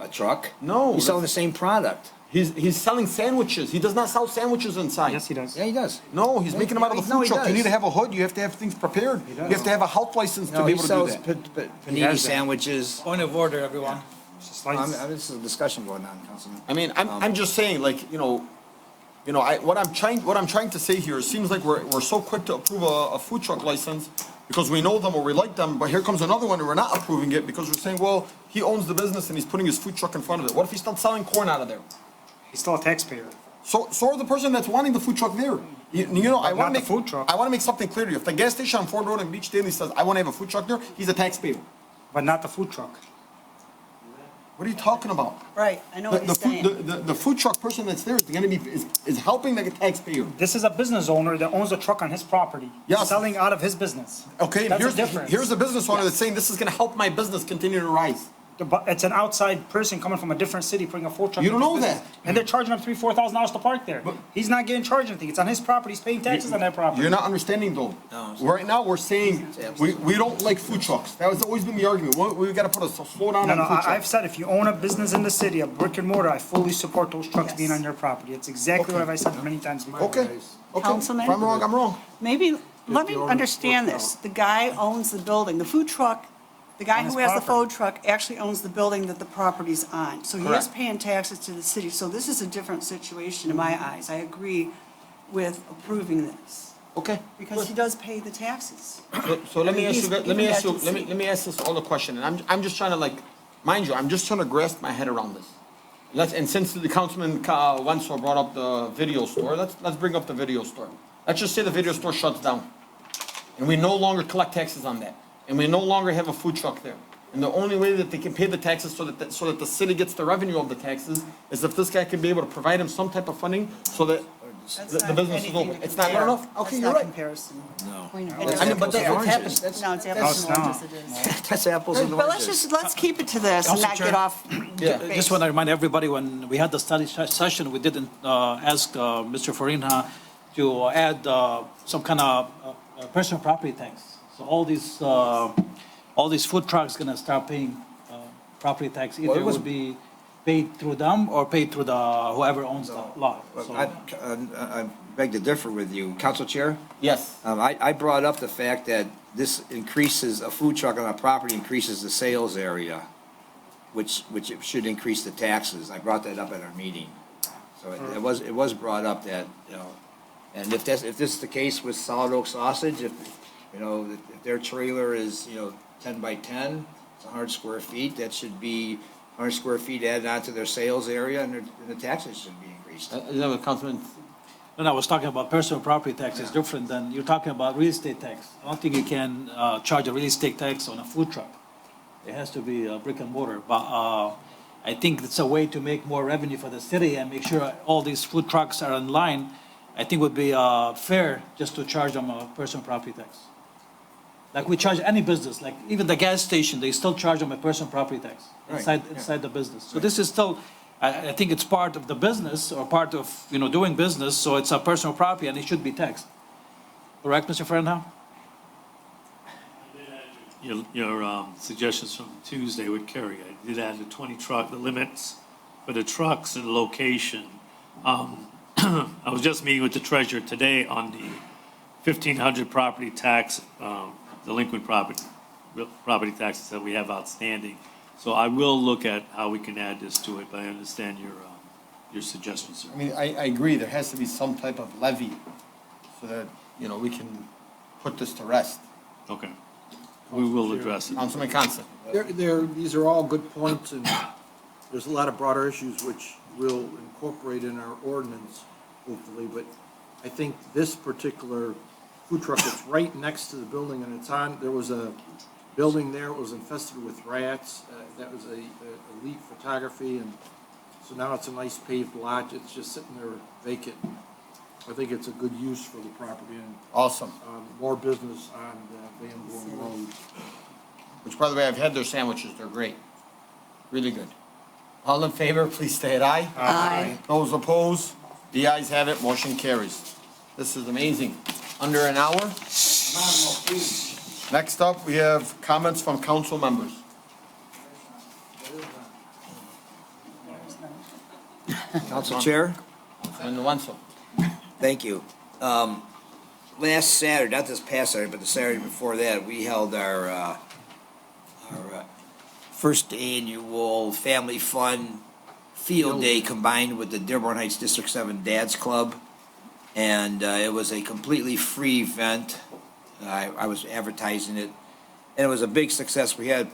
a truck. No. He's selling the same product. He's selling sandwiches. He does not sell sandwiches inside. Yes, he does. Yeah, he does. No, he's making them out of the No, food he truck. You does. need to have a hood. You have to have things prepared. You have to have a health license to No, be he able to do sells that. panini sandwiches. Point of order, everyone. This is a discussion going on, Councilman. I mean, I'm just saying, like, what I'm trying to say here, it seems like we're so quick to approve a food truck license because we know them or we like them, but here comes another one and we're not approving it because we're saying, well, he owns the business and he's putting his food truck in front of it. What if he's still selling corn out of there? He's still a taxpayer. So are the person that's wanting the food truck there. I want to make something clear to you. If the gas station on Ford Road and Beach Daily says, I want to have a food truck there, he's a taxpayer. But not the food truck. What are you talking about? Right, I know The, what the he's food, saying. the food truck person that's there is gonna be, is helping the taxpayer. This is a business owner that owns a truck on his property. Yes. Selling out of his business. Okay, and That's a difference. here's a business owner that's saying this is gonna help my business continue to rise. It's an outside person coming from a different city, putting a food truck. You don't into his know business. that. And they're charging him $3,000-$4,000 to park there. He's not getting charged anything. It's on his property. He's paying taxes on that property. You're not understanding though. Right now, we're saying, we don't like food trucks. That has always been the argument. We gotta put a slow down No, on no, food I've trucks. said if you own a business in the city, a brick and mortar, I fully support those trucks being on your property. It's exactly what I've said many times before. Okay, okay. Councilman? If I'm wrong, I'm wrong. Maybe, let me understand this. The guy owns the building, the food truck, the guy On his who has the property. food truck actually owns the building that the property's on. So he is Correct. paying taxes to the city. So this is a different situation in my eyes. I agree with approving this. Okay. Because he does pay the taxes. So let me ask you, He's let me giving ask you, back to the let me ask this all a question, and I'm just trying to like, mind you, I'm just trying to grasp my head around this. And since the Councilman Wenzel brought up the video store, let's bring up the video store. Let's just say the video store shuts down, and we no longer collect taxes on that, and we no longer have a food truck there. And the only way that they can pay the taxes so that the city gets the revenue of the taxes is if this guy can be able to provide him some type of funding so that the business is open. It's not good enough? Okay, you're right. Comparison. No. I mean, but that happens. No, it's apples and oranges it is. That's apples and But oranges. let's keep it to this and Council not Chair? get off. Yeah, base. just want to remind everybody, when we had the study session, we didn't ask Mr. Farina to add some kind of personal property tax. So all these food trucks gonna start paying property tax. Well, Either it was- would be paid through them or paid through whoever owns the lot. So- I beg to differ with you. Council Chair? Yes. I brought up the fact that this increases, a food truck on a property increases the sales area, which it should increase the taxes. I brought that up at our meeting. So it was brought up that, you know, and if this is the case with Solid Oak Sausage, if their trailer is, 10 by 10, it's 100 square feet, that should be 100 square feet added onto their sales area, and the taxes should be increased. Is that what Councilman? No, I was talking about personal property tax. It's different than, you're talking about real estate tax. I don't think you can charge a real estate tax on a food truck. It has to be brick and mortar. But I think it's a way to make more revenue for the city and make sure all these food trucks are in line. I think would be fair just to charge them a personal property tax. Like we charge any business, like even the gas station, they still charge them a personal property tax inside the business. So this is still, I think it's part of the business or part of, doing business, so it's a personal property and it should be taxed. Correct, Mr. Fernandez? Your suggestions from Tuesday would carry. I did add the limits for the trucks and location. I was just meeting with the treasurer today on the 1,500 property tax, delinquent property taxes that we have outstanding. So I will look at how we can add this to it, but I understand your suggestion, sir. I mean, I agree, there has to be some type of levy so that, we can put this to rest. Okay. We will address it. Councilman Constant. These are all good points, and there's a lot of broader issues which we'll incorporate in our ordinance, hopefully, but I think this particular food truck that's right next to the building and there was a building there, it was infested with rats, that was a elite photography, and so now it's a nice paved lot, it's just sitting there vacant. I think it's a good use for the property and. Awesome. More business on Dearborn Road. Which, by the way, I've had their sandwiches, they're great. Really good. All in favor, please state aye. Aye. Those opposed, the ayes have it, motion carries. This is amazing. Under an hour. Next up, we have comments from council members. Council Chair? Councilman Wenzel. Thank you. Last Saturday, not this past Saturday, but the Saturday before that, we held our first annual Family Fun Field Day combined with the Dearborn Heights District 7 Dads Club. And it was a completely free event. I was advertising it. And it was a big success. We had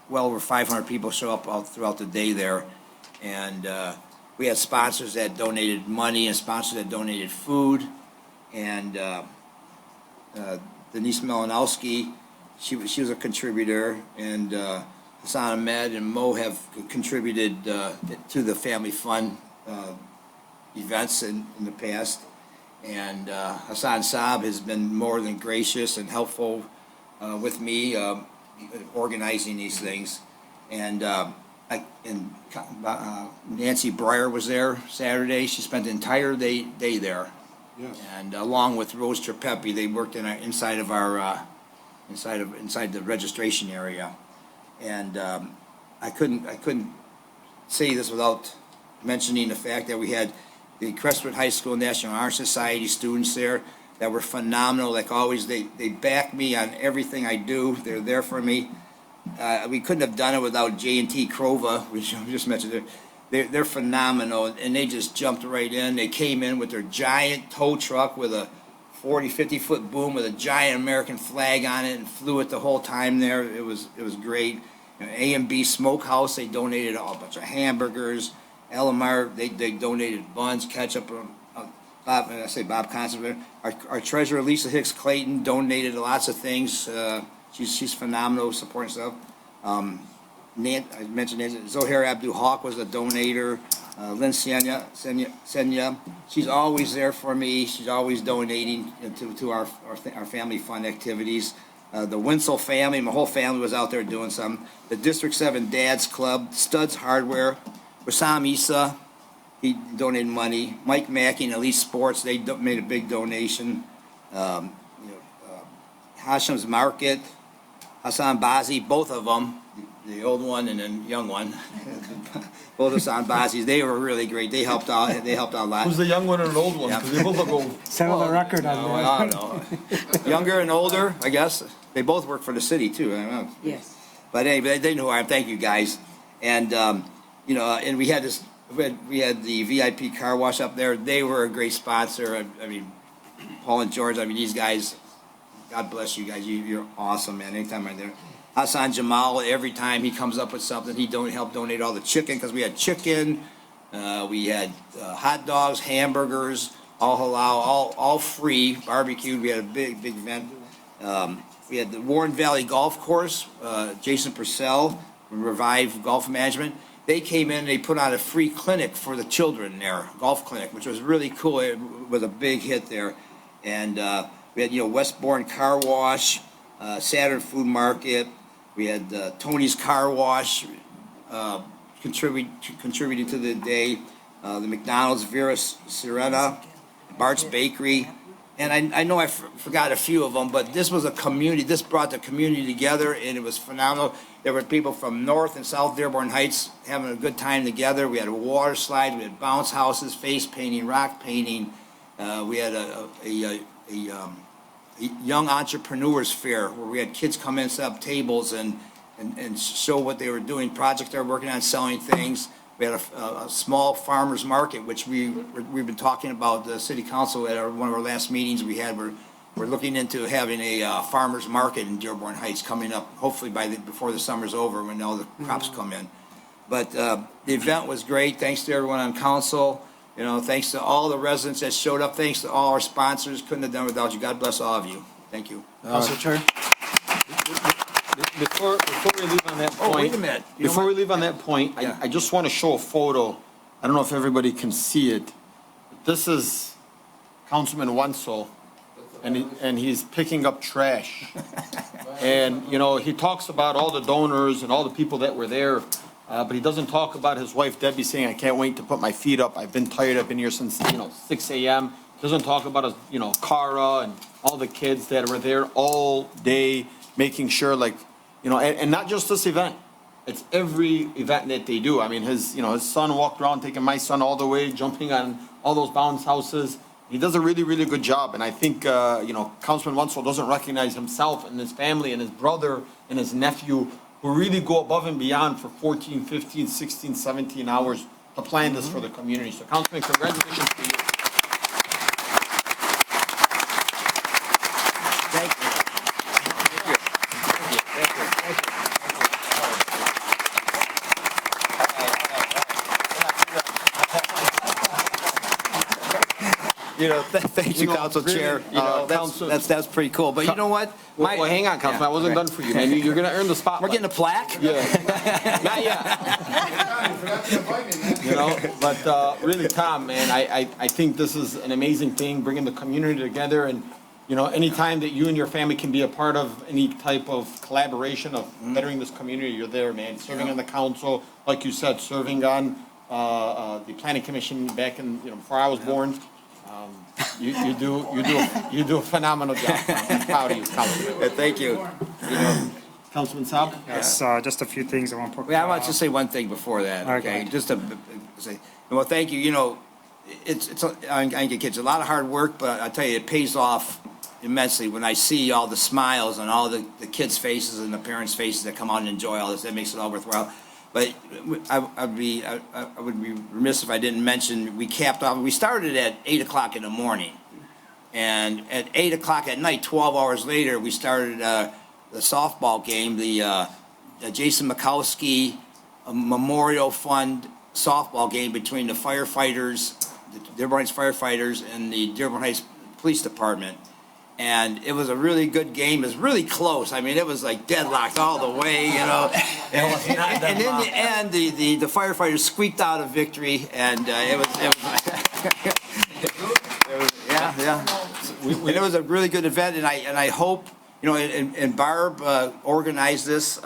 well over 500 people show up all throughout the day there. And we had sponsors that donated money and sponsors that donated food. And Denise Malinowski, she was a contributor. And Hassan Ahmed and Mo have contributed to the family fun events in the past. And Hassan Saab has been more than gracious and helpful with me organizing these things. And Nancy Breyer was there Saturday. She spent the entire day there. Yes. And along with Rose Trepepi, they worked inside the registration area. And I couldn't say this without mentioning the fact that we had the Crestwood High School National Honor Society students there that were phenomenal. Like always, they back me on everything I do. They're there for me. We couldn't have done it without J&T Crova, which I just mentioned. They're phenomenal, and they just jumped right in. They came in with their giant tow truck with a 40, 50-foot boom with a giant American flag on it and flew it the whole time there. It was great. A&B Smokehouse, they donated a bunch of hamburgers. Elamar, they donated buns, ketchup. Bob Constant. Our treasurer, Lisa Hicks Clayton, donated lots of things. She's phenomenal, supporting stuff. I mentioned Zohair Abdul-Haq was a donator. Lynn Senya, she's always there for me. She's always donating to our family fun activities. The Winsell family, my whole family was out there doing some. The District 7 Dads Club, Studs Hardware, Wissam Issa, he donated money. Mike Mackey and Elite Sports, they made a big donation. Hashem's Market, Hassan Bazi, both of them, the old one and then young one, both Hassan Bazis, they were really great. They helped out a lot. Who's the young one and an old one? Because they both look old. Settle the record on that. I don't know. Younger and older, I guess. They both work for the city too. I don't know. Yes. But anyway, they know who I am. Thank you guys. And and we had the VIP car wash up there. They were a great sponsor. I mean, Paul and George. I mean, these guys. God bless you guys. You're awesome, man. Anytime I'm there. Hassan Jamal, every time he comes up with something, he help donate all the chicken, because we had chicken, we had hot dogs, hamburgers, all halal, all free, barbecued. We had a big event. We had the Warren Valley Golf Course, Jason Purcell from Revive Golf Management. They came in, they put on a free clinic for the children there, golf clinic, which was really cool. It was a big hit there. And we had, Westbourne Car Wash, Saturn Food Market. We had Tony's Car Wash contributing to the day. The McDonald's Vera Serena, Bart's Bakery. And I know I forgot a few of them, but this was a community. This brought the community together, and it was phenomenal. There were people from North and South Dearborn Heights having a good time together. We had a water slide. We had bounce houses, face painting, rock painting. We had a young entrepreneurs fair where we had kids come in, set up tables and show what they were doing, projects they were working on, selling things. We had a small farmers market, which we've been talking about. The city council at one of our last meetings we had. We're looking into having a farmers market in Dearborn Heights coming up, hopefully before the summer's over, when all the crops come in. But the event was great. Thanks to everyone on council. Thanks to all the residents that showed up. Thanks to all our sponsors. Couldn't have done without you. God bless all of you. Thank you. Council Chair. Before we leave on that point. Oh, wait a minute. Before we leave on that point, Yeah. I just want to show a photo. I don't know if everybody can see it. This is Councilman Wenzel, and he's picking up trash. And, he talks about all the donors and all the people that were there, but he doesn't talk about his wife Debbie saying, "I can't wait to put my feet up. I've been tired. I've been here since, 6 a.m." Doesn't talk about his, Cara and all the kids that were there all day, making sure, and not just this event. It's every event that they do. I mean, his son walked around, taking my son all the way, jumping on all those bounce houses. He does a really, really good job. And I think, Councilman Wenzel doesn't recognize himself and his family and his brother and his nephew, who really go above and beyond for 14, 15, 16, 17 hours to plan this for the community. So, Councilman, congratulations to you. Thank you. Thank you, You know, Council really, Chair. you know, That's pretty cool. But you know what? Well, hang on, Councilman, I wasn't done for you, man. You're gonna earn the spotlight. We're getting a plaque? Yeah. Not yet. You know, but really, Tom, man, I think this is an amazing thing, bringing the community together, and, you know, anytime that you and your family can be a part of any type of collaboration of bettering this community, you're there, man. Serving on the council, like you said, serving on the planning commission back in, you know, before I was born. You do a phenomenal job. I'm proud of you, Councilman. Thank you. Councilman Saab? Yes, just a few things I want to put. I want to say one thing before that, okay? Okay. Just to say, well, thank you. You know, I get kids, a lot of hard work, but I tell you, it pays off immensely when I see all the smiles on all the kids' faces and the parents' faces that come out and enjoy all this. That makes it all worthwhile. But I would be remiss if I didn't mention, we capped off, we started at 8 o'clock in the morning. And at 8 o'clock at night, 12 hours later, we started the softball game, the Jason Mikowski Memorial Fund softball game between the firefighters, the Dearborn Heights firefighters, and the Dearborn Heights Police Department. And it was a really good game. It was really close. I mean, it was like deadlocked all the way, you know. And in the end, the firefighters squeaked out a victory, and it was and it was a really good event. And I hope, you know, and Barb organized this.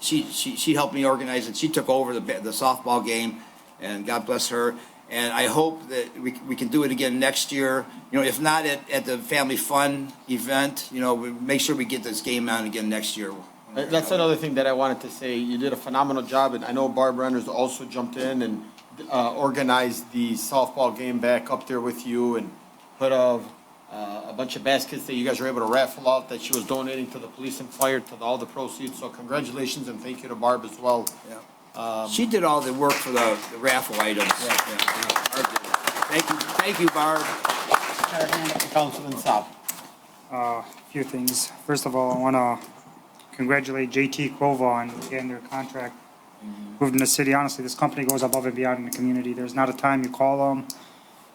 She helped me organize it. She took over the softball game, and God bless her. And I hope that we can do it again next year. You know, if not at the Family Fun event, you know, we make sure we get this game on again next year. That's another thing that I wanted to say. You did a phenomenal job, and I know Barb Renners also jumped in and organized the softball game back up there with you, and put a bunch of baskets that you guys were able to raffle out that she was donating to the police and fire, to all the proceeds. So congratulations, and thank you to Barb as well. Yeah. She did all the work for the raffle items. Thank you, Barb. Councilman Saab. A few things. First of all, I want to congratulate JT Crova on getting their contract approved in the city. Honestly, this company goes above and beyond in the community. There's not a time you call them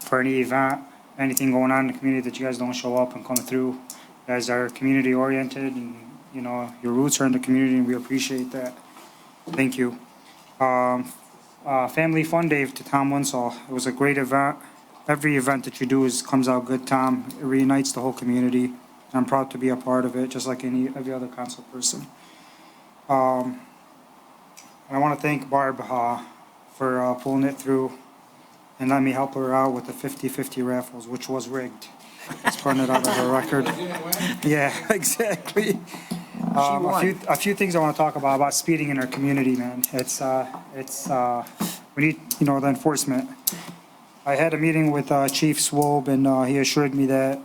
for any event, anything going on in the community that you guys don't show up and come through. You guys are community oriented, and, you know, your roots are in the community, and we appreciate that. Thank you. Family Fun Day to Tom Winsall. It was a great event. Every event that you do comes out good, Tom. It reunites the whole community. I'm proud to be a part of it, just like every other council person. And I want to thank Barb for pulling it through and letting me help her out with the 50-50 raffles, which was rigged. Let's putting it out of her record. Yeah, exactly. A few things I want to talk about speeding in our community, man. We need, you know, the enforcement. I had a meeting with Chief Swobe, and he assured me that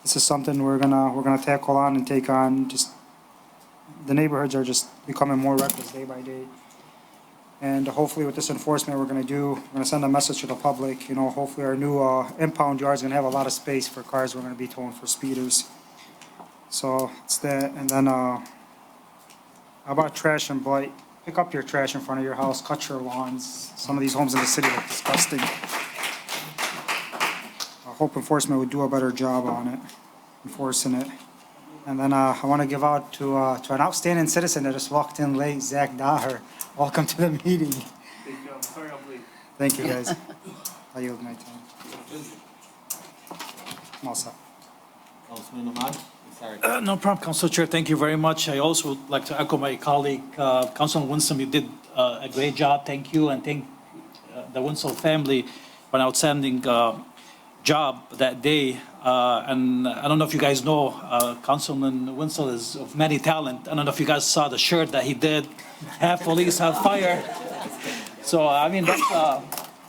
this is something we're gonna tackle on and take on. Just the neighborhoods are just becoming more reckless day by day. And hopefully with this enforcement we're gonna send a message to the public. You know, hopefully our new impound yard is gonna have a lot of space for cars we're gonna be towing for speeders. So it's that. And then how about trash and blight? Pick up your trash in front of your house, cut your lawns. Some of these homes in the city look disgusting. I hope enforcement would do a better job on it, enforcing it. And then I want to give out to an outstanding citizen that just walked in late, Zach Daher. Welcome to the meeting. Thank you, guys. I yield my time. I'm all set. Councilman Ahmad? Sorry. No problem, Council Chair. Thank you very much. I also would like to echo my colleague, Councilman Winston. You did a great job. Thank you, and thank the Winston family for an outstanding job that day. And I don't know if you guys know, Councilman Winston is of many talent. I don't know if you guys saw the shirt that he did, half police, half fire. So, I mean,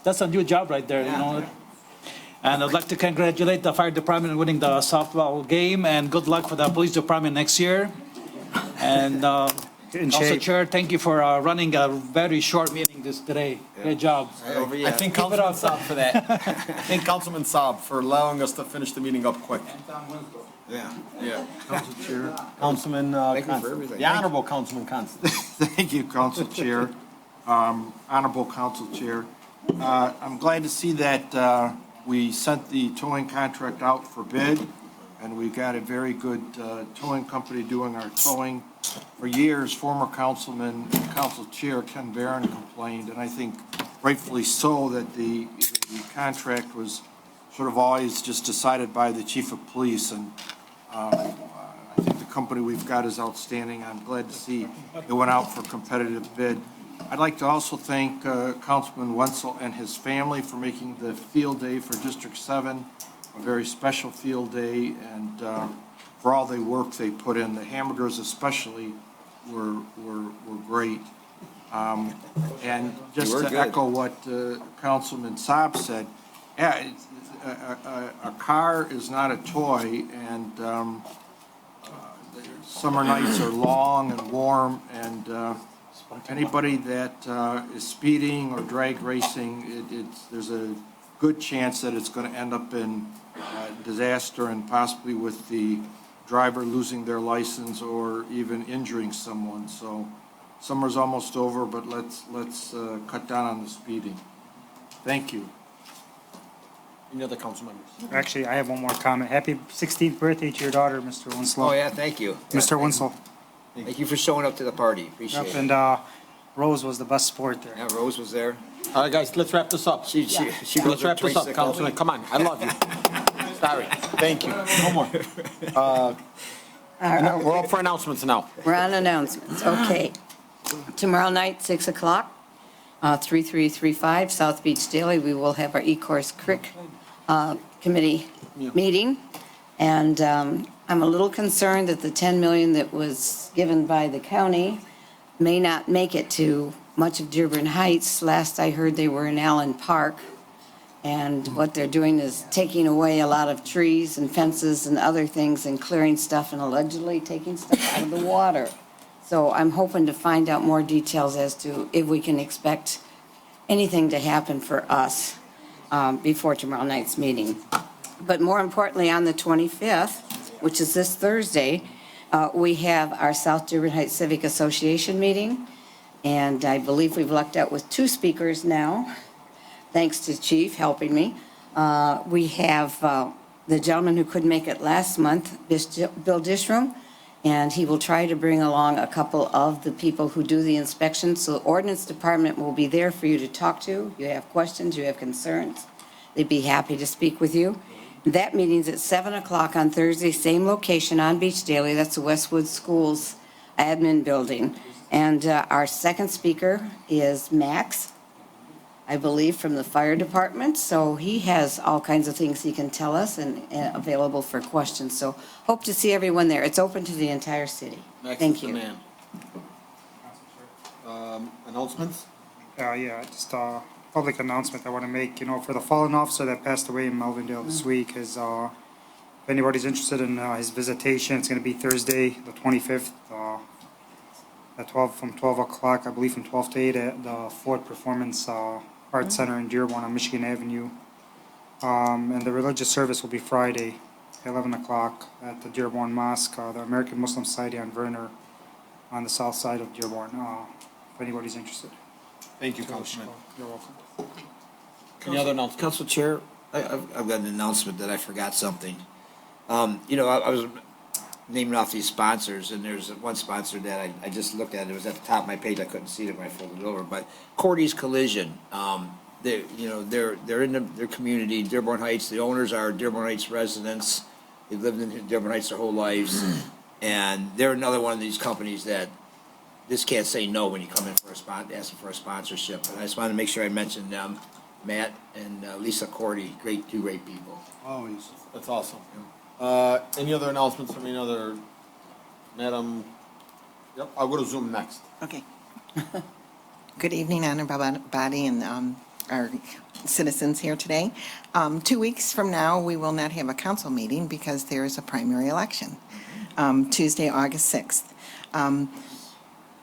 that's a new job right there, you know. And I'd like to congratulate the fire department on winning the softball game, and good luck for the police department next year. And Council Chair, thank you for running a very short meeting today. Great job. I think Councilman Saab for that. I think Councilman Saab for allowing us to finish the meeting up quick. Yeah. Yeah. Council Chair. Councilman Thank you for Constant. everything. The Honorable Councilman Constant. Thank you, Council Chair. Honorable Council Chair. I'm glad to see that We sent the towing contract out for bid, and we got a very good towing company doing our towing. For years, former councilman and council chair Ken Barron complained, and I think rightfully so, that the contract was sort of always just decided by the chief of police, and I think the company we've got is outstanding. I'm glad to see it went out for competitive bid. I'd like to also thank Councilman Wenzel and his family for making the field day for District 7 a very special field day, and for all the work they put in. The hamburgers especially were great. And just to echo what Councilman Saab said, yeah, a car is not a toy, and summer nights are long and warm, and anybody that is speeding or drag racing, there's a good chance that it's going to end up in disaster, and possibly with the driver losing their license or even injuring someone. So summer's almost over, but let's cut down on the speeding. Thank you. Any other council members? Actually, I have one more comment. Happy 16th birthday to your daughter, Mr. Winslow. Oh, yeah, thank you. Mr. Winslow. Thank you for showing up to the party. Appreciate Yep, it. and Rose was the best sport there. Yeah, Rose was there. All right, guys, let's wrap this up. She Let's rode wrap her this up, tricycle. Councilman. Come on, I love you. Sorry. Thank you. No more. We're up for announcements now. We're on announcements, okay. Tomorrow night, 6 o'clock, 3335 South Beach Daily, we will have our E-Course Crick Committee meeting. And I'm a little concerned that the 10 million that was given by the county may not make it to much of Dearborn Heights. Last I heard, they were in Allen Park. And what they're doing is taking away a lot of trees and fences and other things and clearing stuff and allegedly taking stuff out of the water. So I'm hoping to find out more details as to if we can expect anything to happen for us before tomorrow night's meeting. But more importantly, on the 25th, which is this Thursday, we have our South Dearborn Heights Civic Association meeting. And I believe we've lucked out with 2 speakers now, thanks to Chief helping me. We have the gentleman who couldn't make it last month, Bill Dishram, and he will try to bring along a couple of the people who do the inspections. So the ordinance department will be there for you to talk to. You have questions, you have concerns, they'd be happy to speak with you. That meeting's at 7 o'clock on Thursday, same location on Beach Daily. That's the Westwood Schools admin building. And our second speaker is Max, I believe, from the fire department. So he has all kinds of things he can tell us and available for questions. So hope to see everyone there. It's open to the entire city. Thank you. Announcements? Yeah, just a public announcement I want to make, for the fallen officer that passed away in Melvindale this week is, if anybody's interested in his visitation, it's going to be Thursday, the 25th, from 12 o'clock, I believe from 12 to 8 at the Ford Performance Arts Center in Dearborn on Michigan Avenue. And the religious service will be Friday, 11 o'clock at the Dearborn Mosque, the American Muslim Society on Verner on the south side of Dearborn, if anybody's interested. Thank you, Councilman. You're welcome. Any other announcements? Council Chair, I've got an announcement that I forgot something. I was naming off these sponsors, and there's one sponsor that I just looked at. It was at the top of my page. I couldn't see it when I folded it over. But Cordy's Collision, they're in their community, Dearborn Heights. The owners are Dearborn Heights residents. They've lived in Dearborn Heights their whole lives, and they're another one of these companies that just can't say no when you come in for asking for a sponsorship. And I just wanted to make sure I mentioned them, Matt and Lisa Cordy, two great people. Always. That's awesome. Any other announcements from any other, Madam? Yep, I'll go to Zoom next. Okay. Good evening, honorable body and our citizens here today. 2 weeks from now, we will not have a council meeting because there is a primary election, Tuesday, August 6th.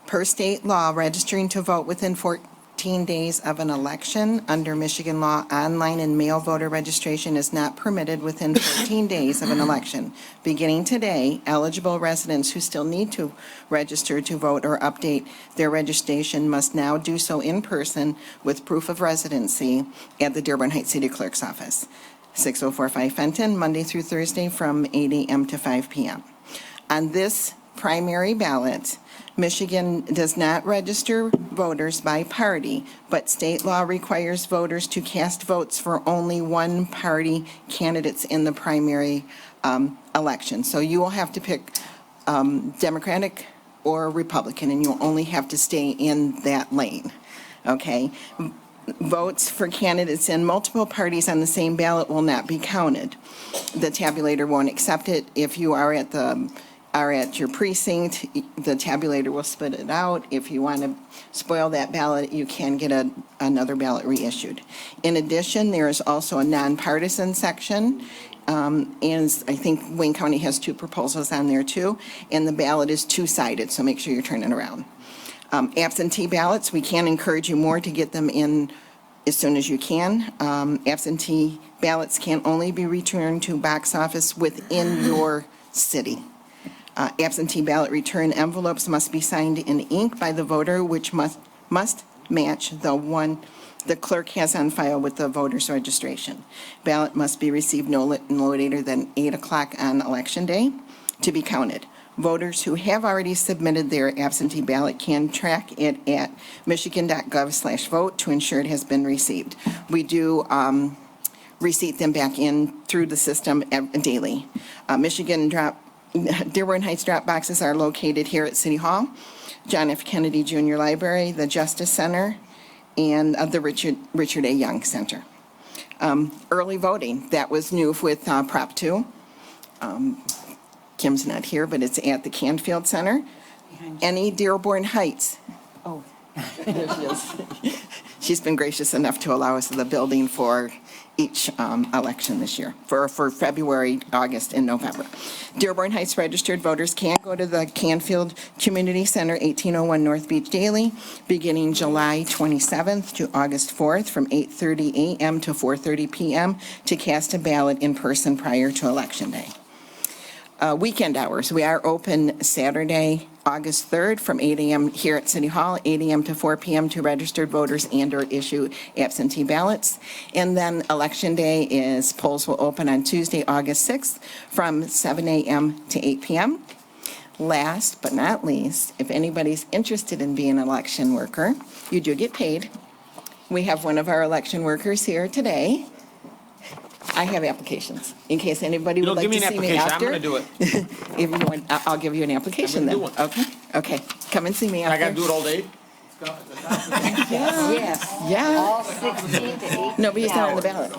Per state law, registering to vote within 14 days of an election under Michigan law, online and mail voter registration is not permitted within 14 days of an election. Beginning today, eligible residents who still need to register to vote or update their registration must now do so in person with proof of residency at the Dearborn Heights City Clerk's office. 6045 Fenton, Monday through Thursday from 8 a.m. to 5 p.m. On this primary ballot, Michigan does not register voters by party, but state law requires voters to cast votes for only one party candidates in the primary election. So you will have to pick Democratic or Republican, and you'll only have to stay in that lane, okay? Votes for candidates in multiple parties on the same ballot will not be counted. The tabulator won't accept it. If you are at your precinct, the tabulator will spit it out. If you want to spoil that ballot, you can get another ballot reissued. In addition, there is also a nonpartisan section, and I think Wayne County has 2 proposals on there too, and the ballot is two-sided, so make sure you're turning around. Absentee ballots, we can encourage you more to get them in as soon as you can. Absentee ballots can only be returned to box office within your city. Absentee ballot return envelopes must be signed in ink by the voter, which must match the one the clerk has on file with the voter's registration. Ballot must be received no later than 8 o'clock on Election Day to be counted. Voters who have already submitted their absentee ballot can track it at michigan.gov/vote to ensure it has been received. We do receipt them back in through the system daily. Dearborn Heights drop boxes are located here at City Hall, John F. Kennedy Jr. Library, the Justice Center, and the Richard A. Young Center. Early voting, that was new with Prop 2. Kim's not here, but it's at the Canfield Center. Any Dearborn Heights. Oh, there she is. She's been gracious enough to allow us the building for each election this year, for February, August, and November. Dearborn Heights registered voters can go to the Canfield Community Center, 1801 North Beach daily, beginning July 27th to August 4th from 8:30 a.m. to 4:30 p.m. to cast a ballot in person prior to Election Day. Weekend hours, we are open Saturday, August 3rd from 8 a.m. here at City Hall, 8 a.m. to 4 p.m. to registered voters and/or issue absentee ballots. And then Election Day polls will open on Tuesday, August 6th from 7 a.m. to 8 p.m. Last but not least, if anybody's interested in being an election worker, you do get paid. We have one of our election workers here today. I have applications, in case anybody would like to see me after. I'm going to do it. If you want, I'll give you an application then. Okay, come and see me after. I got to do it all day? Yes. Yeah. All 16 to 18 No, but he's not on the ballot.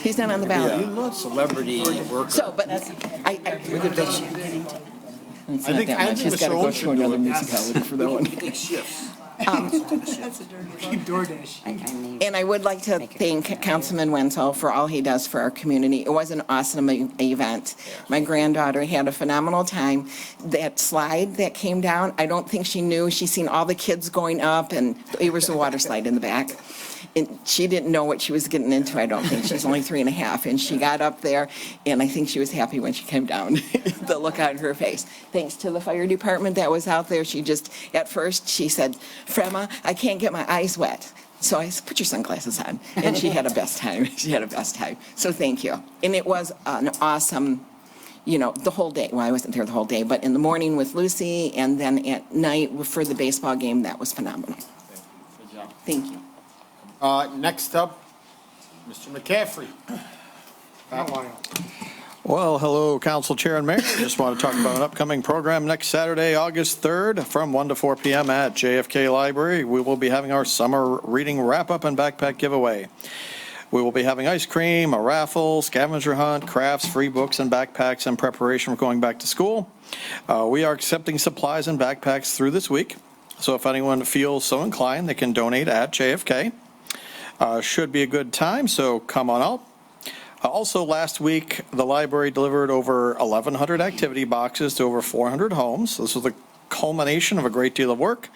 He's not on the ballot. You know, celebrity worker. So, but I Look at this. it's not that much. He's got to go to another municipality for that one. And I would like to thank Councilman Wenzel for all he does for our community. It was an awesome event. My granddaughter had a phenomenal time. That slide that came down, I don't think she knew. She's seen all the kids going up, and it was a water slide in the back. And she didn't know what she was getting into, I don't think. She's only 3.5, and she got up there, and I think she was happy when she came down, the look on her face. Thanks to the fire department that was out there, at first, she said, Frema, I can't get my eyes wet. So I said, put your sunglasses on. And she had a best time. She had a best time. So thank you. And it was an awesome, the whole day. Well, I wasn't there the whole day, but in the morning with Lucy, and then at night for the baseball game, that was phenomenal. Good job. Thank you. Next up, Mr. McCaffrey. Well, hello, Council Chair and Mayor. Just want to talk about an upcoming program next Saturday, August 3rd, from 1 to 4 p.m. at JFK Library. We will be having our summer reading wrap-up and backpack giveaway. We will be having ice cream, a raffle, scavenger hunt, crafts, free books, and backpacks in preparation for going back to school. We are accepting supplies and backpacks through this week, so if anyone feels so inclined, they can donate at JFK. Should be a good time, so come on out. Also, last week, the library delivered over 1,100 activity boxes to over 400 homes. This was the culmination of a great deal of work.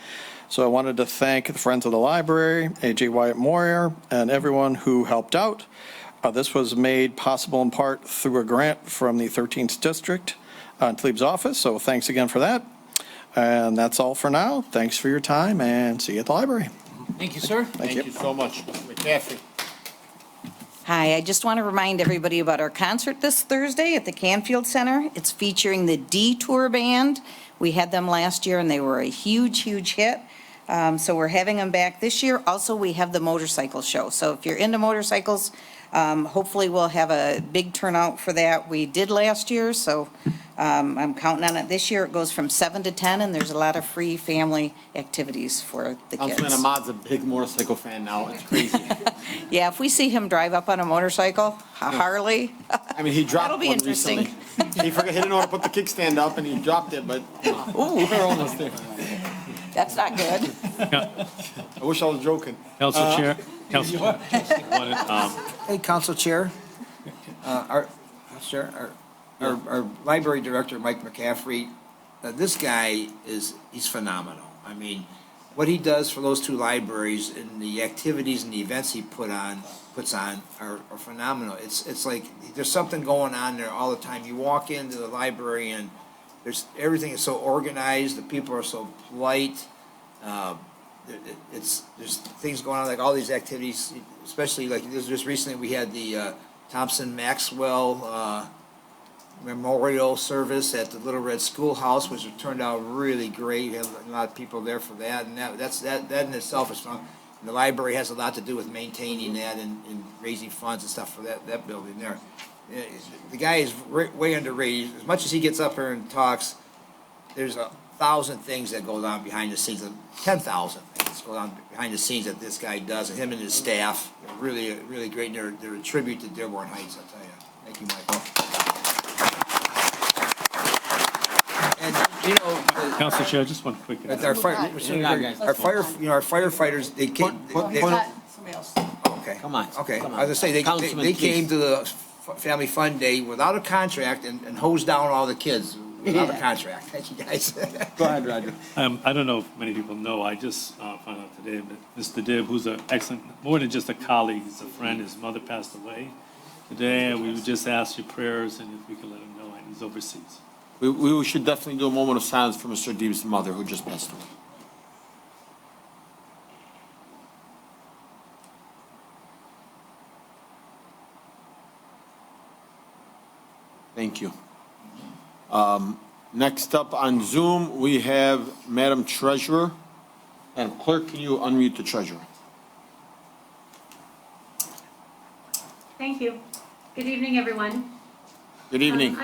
So I wanted to thank the Friends of the Library, A.J. Wyatt Moyer, and everyone who helped out. This was made possible in part through a grant from the 13th District in Tleeb's office, so thanks again for that. And that's all for now. Thanks for your time, and see you at the library. Thank you, sir. Thank you so much, Mr. McCaffrey. Hi, I just want to remind everybody about our concert this Thursday at the Canfield Center. It's featuring the Detour Band. We had them last year, and they were a huge, huge hit. So we're having them back this year. Also, we have the motorcycle show. So if you're into motorcycles, hopefully we'll have a big turnout for that. We did last year, so I'm counting on it this year. It goes from 7 to 10, and there's a lot of free family activities for the kids. Councilman Ahmad's a big motorcycle fan now. It's crazy. Yeah, if we see him drive up on a motorcycle, a Harley, I mean, he dropped That'll be one interesting. recently. He didn't know how to put the kickstand up, and he dropped it, but we're almost there. that's not good. I wish I was joking. Council Chair, Council Chair, just wanted, Hey, Council Chair. Our library director, Mike McCaffrey, this guy he's phenomenal. I mean, what he does for those two libraries and the activities and the events he puts on are phenomenal. It's like there's something going on there all the time. You walk into the library and everything is so organized. The people are so polite. There's things going on, like all these activities, especially like just recently we had the Thompson Maxwell memorial service at the Little Red Schoolhouse, which turned out really great. We had a lot of people there for that, and that in itself is fun. And the library has a lot to do with maintaining that and raising funds and stuff for that building there. The guy is way underrated. As much as he gets up here and talks, there's 1,000 things that go on behind the scenes, 10,000 things go on behind the scenes that this guy does, and him and his staff are really great. And they're a tribute to Dearborn Heights, I'll tell you. Thank you, Michael. And Council Chair, just one quick. our firefighters, they came. Somebody else. Okay. Come on. Okay. I was gonna say, they came to the Family Fun Day without a contract and hosed down all the kids without a contract. Thank you, guys. Go ahead, Roger. I don't know if many people know, I just found out today that Mr. Dibb, who's an excellent, more than just a colleague, he's a friend, his mother passed away today, and we would just ask your prayers and if we could let him know, and he's overseas. We should definitely do a moment of silence for Mr. Deeb's mother, who just passed away. Thank you. Next up on Zoom, we have Madam Treasurer. And Clerk, can you unmute the Treasurer? Thank you. Good evening, everyone. Good evening.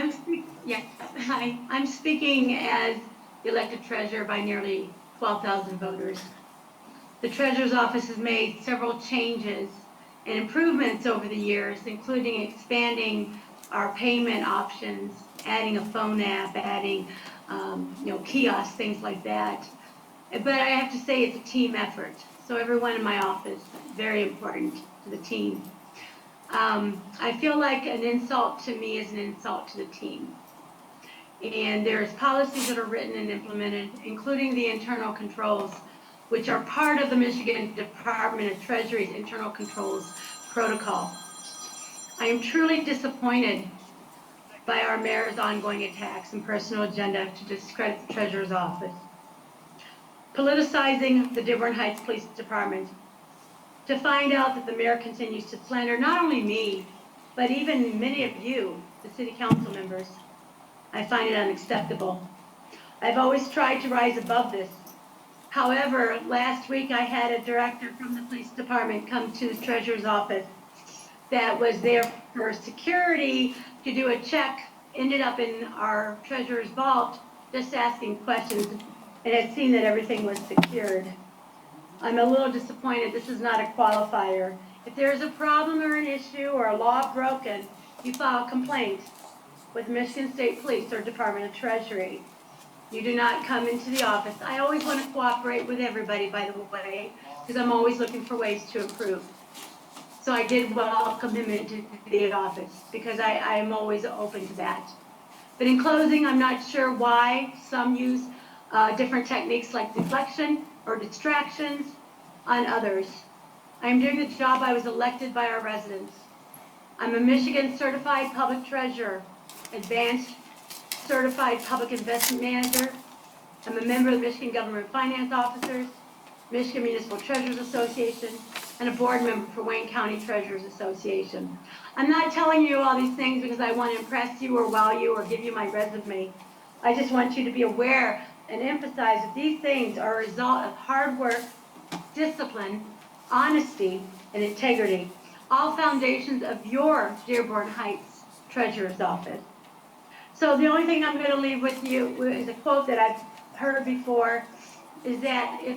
Yes, hi. I'm speaking as the elected treasurer by nearly 12,000 voters. The treasurer's office has made several changes and improvements over the years, including expanding our payment options, adding a phone app, adding, kiosks, things like that. But I have to say it's a team effort. So everyone in my office, very important to the team. I feel like an insult to me is an insult to the team. And there's policies that are written and implemented, including the internal controls, which are part of the Michigan Department of Treasury's internal controls protocol. I am truly disappointed by our mayor's ongoing attacks and personal agenda to discredit the treasurer's office. Politicizing the Dearborn Heights Police Department, to find out that the mayor continues to slander not only me, but even many of you, the city council members. I find it unacceptable. I've always tried to rise above this. However, last week I had a director from the police department come to the treasurer's office that was there for security to do a check, ended up in our treasurer's vault, just asking questions, and had seen that everything was secured. I'm a little disappointed. This is not a qualifier. If there's a problem or an issue or a law broken, you file a complaint with Michigan State Police or Department of Treasury. You do not come into the office. I always want to cooperate with everybody, by the way, because I'm always looking for ways to improve. So I did welcome him into the office because I am always open to that. But in closing, I'm not sure why some use different techniques like deflection or distractions on others. I am doing the job I was elected by our residents. I'm a Michigan certified public treasurer, advanced certified public investment manager. I'm a member of the Michigan Government Finance Officers, Michigan Municipal Treasurers Association, and a board member for Wayne County Treasurers Association. I'm not telling you all these things because I want to impress you or wow you or give you my resume. I just want you to be aware and emphasize that these things are a result of hard work, discipline, honesty, and integrity, all foundations of your Dearborn Heights Treasurer's Office. So the only thing I'm going to leave with you is a quote that I've heard before, is that if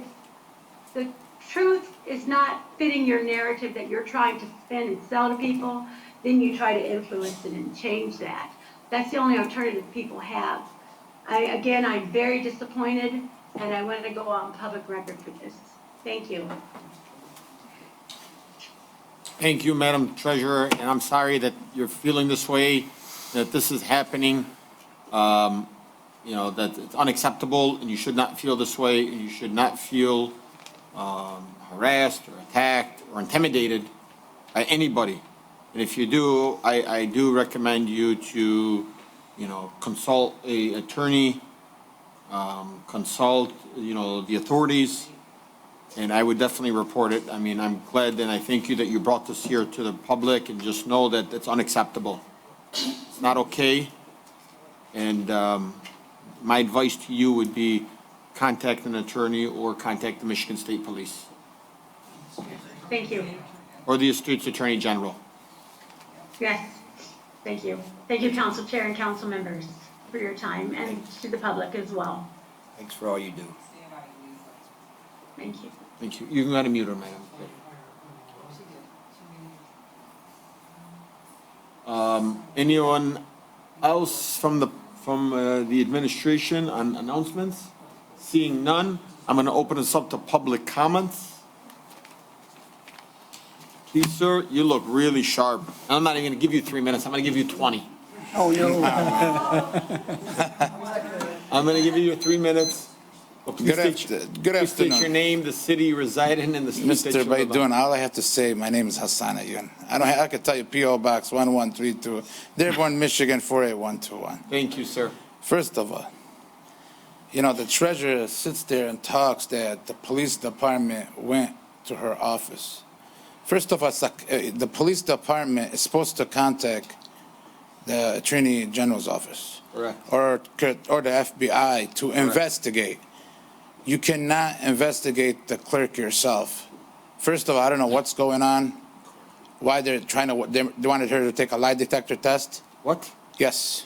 the truth is not fitting your narrative that you're trying to spin and sell to people, then you try to influence it and change that. That's the only alternative people have. Again, I'm very disappointed, and I wanted to go on public record for this. Thank you. Thank you, Madam Treasurer, and I'm sorry that you're feeling this way, that this is happening. That it's unacceptable, and you should not feel this way, and you should not feel harassed or attacked or intimidated by anybody. And if you do, I do recommend you to, consult a attorney, consult, the authorities, and I would definitely report it. I mean, I'm glad and I thank you that you brought this here to the public, and just know that it's unacceptable. It's not okay. And my advice to you would be contact an attorney or contact the Michigan State Police. Thank you. Or the State's Attorney General. Yes, thank you. Thank you, Council Chair and council members, for your time, and to the public as well. Thanks for all you do. Thank you. Thank you. You can go ahead and mute her, madam. Anyone else from the administration on announcements? Seeing none, I'm going to open this up to public comments. Please, sir, you look really sharp. I'm not even going to give you 3 minutes. I'm going to give you 20. Oh, no. I'm going to give you 3 minutes. Well, Good please state your afternoon. name, the city you reside in, and the state that Mr. you live Baidoun, in. all I have to say, my name is Hassan Ayun. I could tell you P.O. Box 1132, Dearborn, Michigan 48121. Thank you, sir. First of all, the treasurer sits there and talks that the police department went to her office. First of all, the police department is supposed to contact the Attorney General's office. Correct. Or the FBI to investigate. You cannot investigate the clerk yourself. First of all, I don't know what's going on. Why they're trying to, they wanted her to take a lie detector test. What? Yes.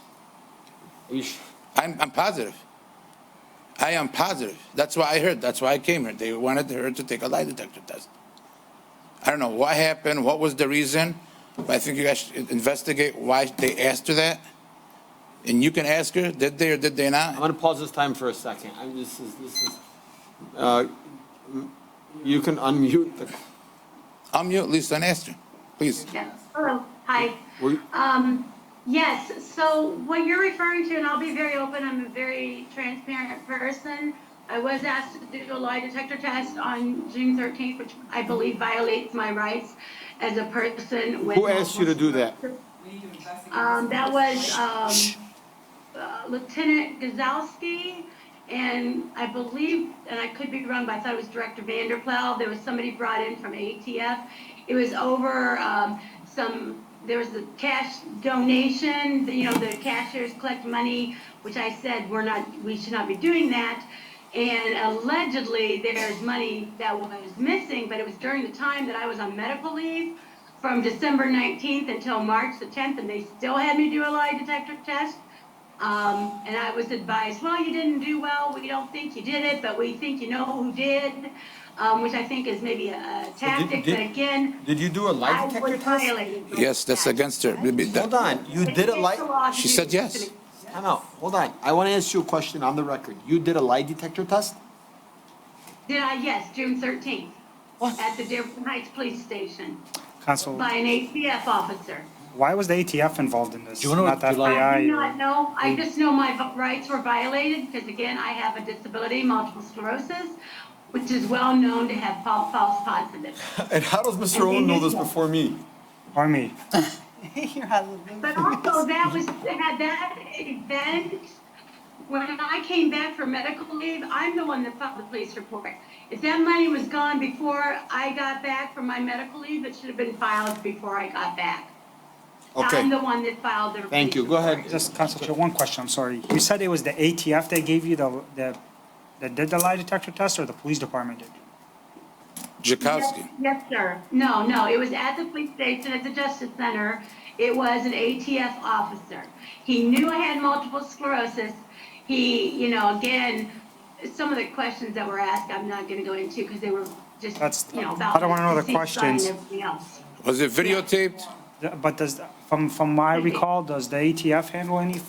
I'm positive. I am positive. That's why I heard. That's why I came here. They wanted her to take a lie detector test. I don't know what happened, what was the reason, but I think you guys should investigate why they asked her that. And you can ask her, did they or did they not? I'm going to pause this time for a second. You can unmute the. Unmute Lisa and ask her, please. Yes. Hello. Hi. Yes. So what you're referring to, and I'll be very open, I'm a very transparent person. I was asked to do a lie detector test on June 13th, which I believe violates my rights as a person. Who asked you to do that? That was Lieutenant Gazowski, and I believe, and I could be wrong, but I thought it was Director Vanderplow. There was somebody brought in from ATF. It was over there was a cash donation, the cashiers collect money, which I said we should not be doing that. And allegedly there's money that was missing, but it was during the time that I was on medical leave from December 19th until March the 10th, and they still had me do a lie detector test. And I was advised, well, you didn't do well. We don't think you did it, but we think you know who did, which I think is maybe a tactic. But again, did you do a lie detector test? Yes, that's against her. Hold on. You did a lie? She said yes. Time out. Hold on. I want to ask you a question on the record. You did a lie detector test? Did I? Yes, June 13th. At the Dearborn Heights Police Station. Council, By an ATF officer. why was the ATF involved in this? Do you know Not the I FBI? do not know. I just know my rights were violated because, again, I have a disability, multiple sclerosis, which is well known to have false positives. And how does Mr. Owen know this before me? Or me? But also, that event, when I came back from medical leave, I'm the one that filed the police report. If that money was gone before I got back from my medical leave, it should have been filed before I got back. Okay. I'm the one that filed the. Thank you. Go ahead. Just, Council Chair, one question, I'm sorry. You said it was the ATF that gave you that did the lie detector test, or the police department did? Jakowski. Yes, sir. No, it was at the police station at the Justice Center. It was an ATF officer. He knew I had multiple sclerosis. He, again, some of the questions that were asked, I'm not gonna go into because they were just, about. I don't wanna know the disease sign and questions. everything else. Was it videotaped? But from my recall, does the ATF handle any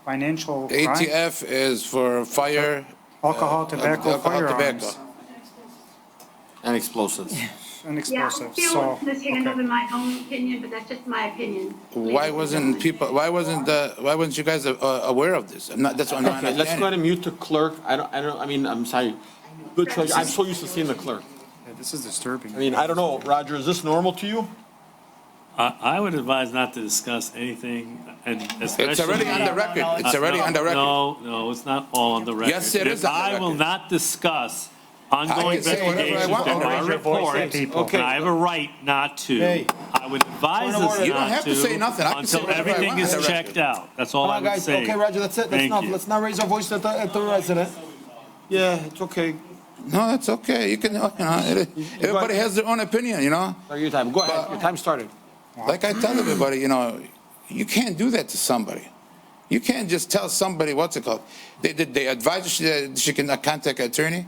financial crime? ATF is for fire. Alcohol, tobacco, firearms. tobacco. And explosives. And Yeah, I explosives, feel so, it's mishandled in my own opinion, but that's just my opinion. Why wasn't you guys aware of this? That's what I'm not Okay, let's go ahead understanding. and mute the clerk. I'm sorry. Good choice. I'm so used to seeing the clerk. yeah, this is disturbing. I mean, I don't know, Roger, is this normal to you? I would advise not to discuss anything, and especially. It's already on the record. It's already on the record. No, it's not all on the record. Yes, it is on the I will record. not discuss I ongoing can say whatever I investigations want. in my Raise your voice at report, people. and I have a right not to. Hey. I would advise us not to. You don't have to say nothing. I can say Until whatever I everything want is on the checked record. out. That's all Come I on, would guys. say. Okay, Roger, that's it. That's Thank enough. you. Let's not raise our voice at the resident. Yeah, it's okay. No, it's okay. You can, everybody has their own opinion, Start your time. Go ahead. Your time started. Like I tell everybody, you can't do that to somebody. You can't just tell somebody, what's it called? They advise her she can contact an attorney.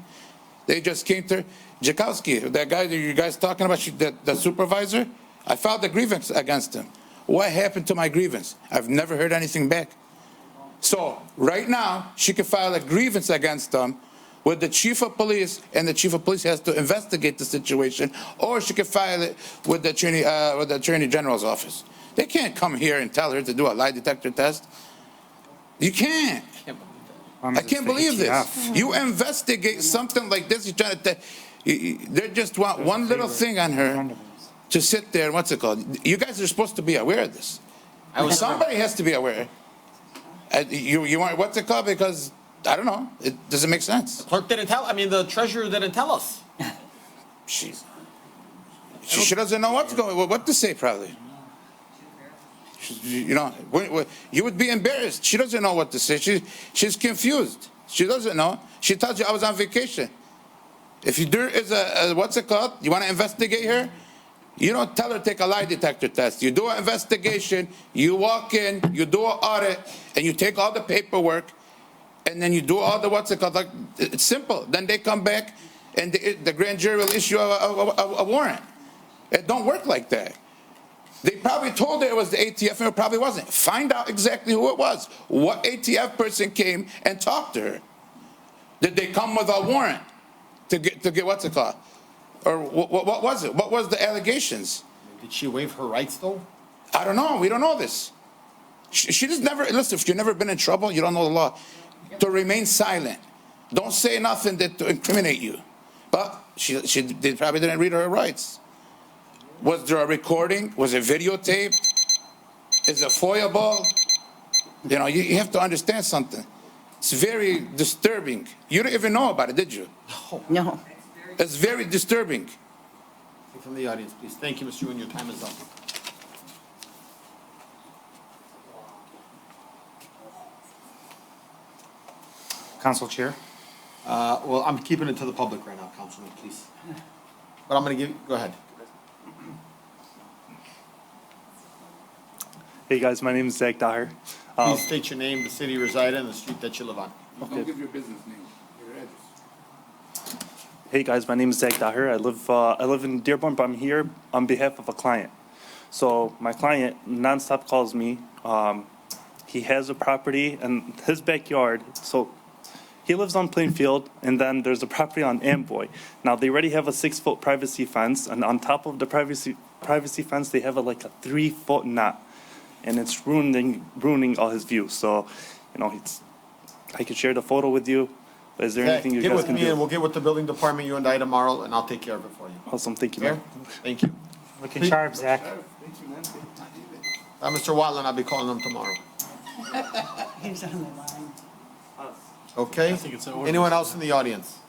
They just came to her. Jakowski, that guy that you guys talking about, the supervisor, I filed a grievance against him. What happened to my grievance? I've never heard anything back. So right now, she can file a grievance against them with the chief of police, and the chief of police has to investigate the situation, or she can file it with the attorney general's office. They can't come here and tell her to do a lie detector test. You can't. I can't believe this. You investigate something like this, you're trying to. They just want one little thing on her to sit there. What's it called? You guys are supposed to be aware of this. Somebody has to be aware. You want what's it called? Because I don't know. It doesn't make sense. Clerk didn't tell, the treasurer didn't tell us. She doesn't know what to say. Probably. You would be embarrassed. She doesn't know what to say. She's confused. She doesn't know. She tells you I was on vacation. If there is what's it called? You want to investigate her? You don't tell her to take a lie detector test. You do an investigation, you walk in, you do an audit, and you take all the paperwork, and then you do all the what's it called? Like, it's simple. Then they come back, and the grand jury will issue a warrant. It don't work like that. They probably told her it was the ATF, and it probably wasn't. Find out exactly who it was. What ATF person came and talked to her? Did they come with a warrant to get what's it called? Or what was it? What was the allegations? Did she waive her rights, though? I don't know. We don't know this. She just never, listen, if you've never been in trouble, you don't know the law. To remain silent. Don't say nothing to incriminate you. But they probably didn't read her rights. Was there a recording? Was it videotaped? Is it foilable? You have to understand something. It's very disturbing. You don't even know about it, did you? No. It's very disturbing. From the audience, please. Thank you, Mr. Yuen. Your time is up. Council Chair. Well, I'm keeping it to the public right now, Councilman, please. But I'm going to go ahead. Hey guys, my name is Zach Daher. Please state your name, the city you reside in, and the street that you live on. Don't give your business name, your address. Hey guys, my name is Zach Daher. I live in Dearborn, but I'm here on behalf of a client. So my client nonstop calls me. He has a property in his backyard. So he lives on Plainfield, and then there's a property on Amboy. Now they already have a 6-foot privacy fence, and on top of the privacy fence, they have like a 3-foot knot, and it's ruining all his views. So, I could share the photo with you. But is there anything you get guys with can me, do? and we'll get with the building department, you and I tomorrow, and I'll take care of it for you. Awesome, thank you, Fair? man. Thank you. Looking sharp, Zach. Mr. Watland, I'll be calling him tomorrow. He's on the line. Okay? Anyone else in the audience?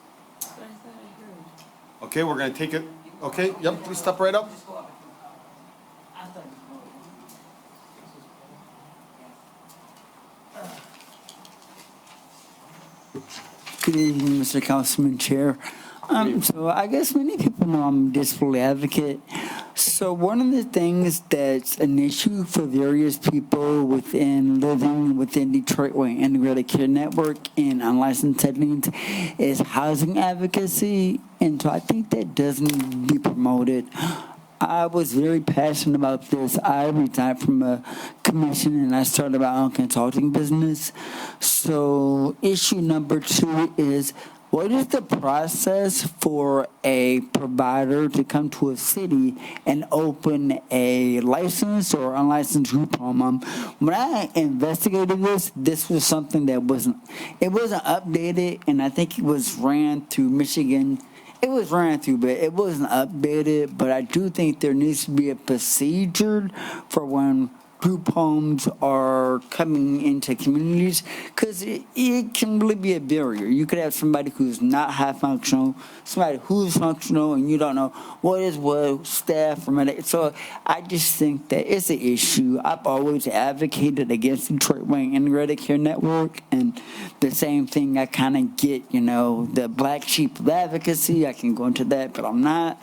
Okay, we're gonna take it, okay, yep, please step right up. Good evening, Mr. Councilman Chair. So I guess many people know I'm a disability advocate. So one of the things that's an issue for various people living within Detroit Way Integrated Care Network in unlicensed settings is housing advocacy. And so I think that does need to be promoted. I was very passionate about this. I retired from a commission and I started my own consulting business. So issue number 2 is, what is the process for a provider to come to a city and open a licensed or unlicensed group home? When I investigated this was something that wasn't updated, and I think it was ran through Michigan. It was ran through, but it wasn't updated. But I do think there needs to be a procedure for when group homes are coming into communities, because it can really be a barrier. You could have somebody who's not high functional, somebody who's functional, and you don't know what staff or medic. So I just think that it's an issue. I've always advocated against Detroit Way Integrated Care Network, and the same thing I kind of get, the black sheep of advocacy. I can go into that, but I'm not.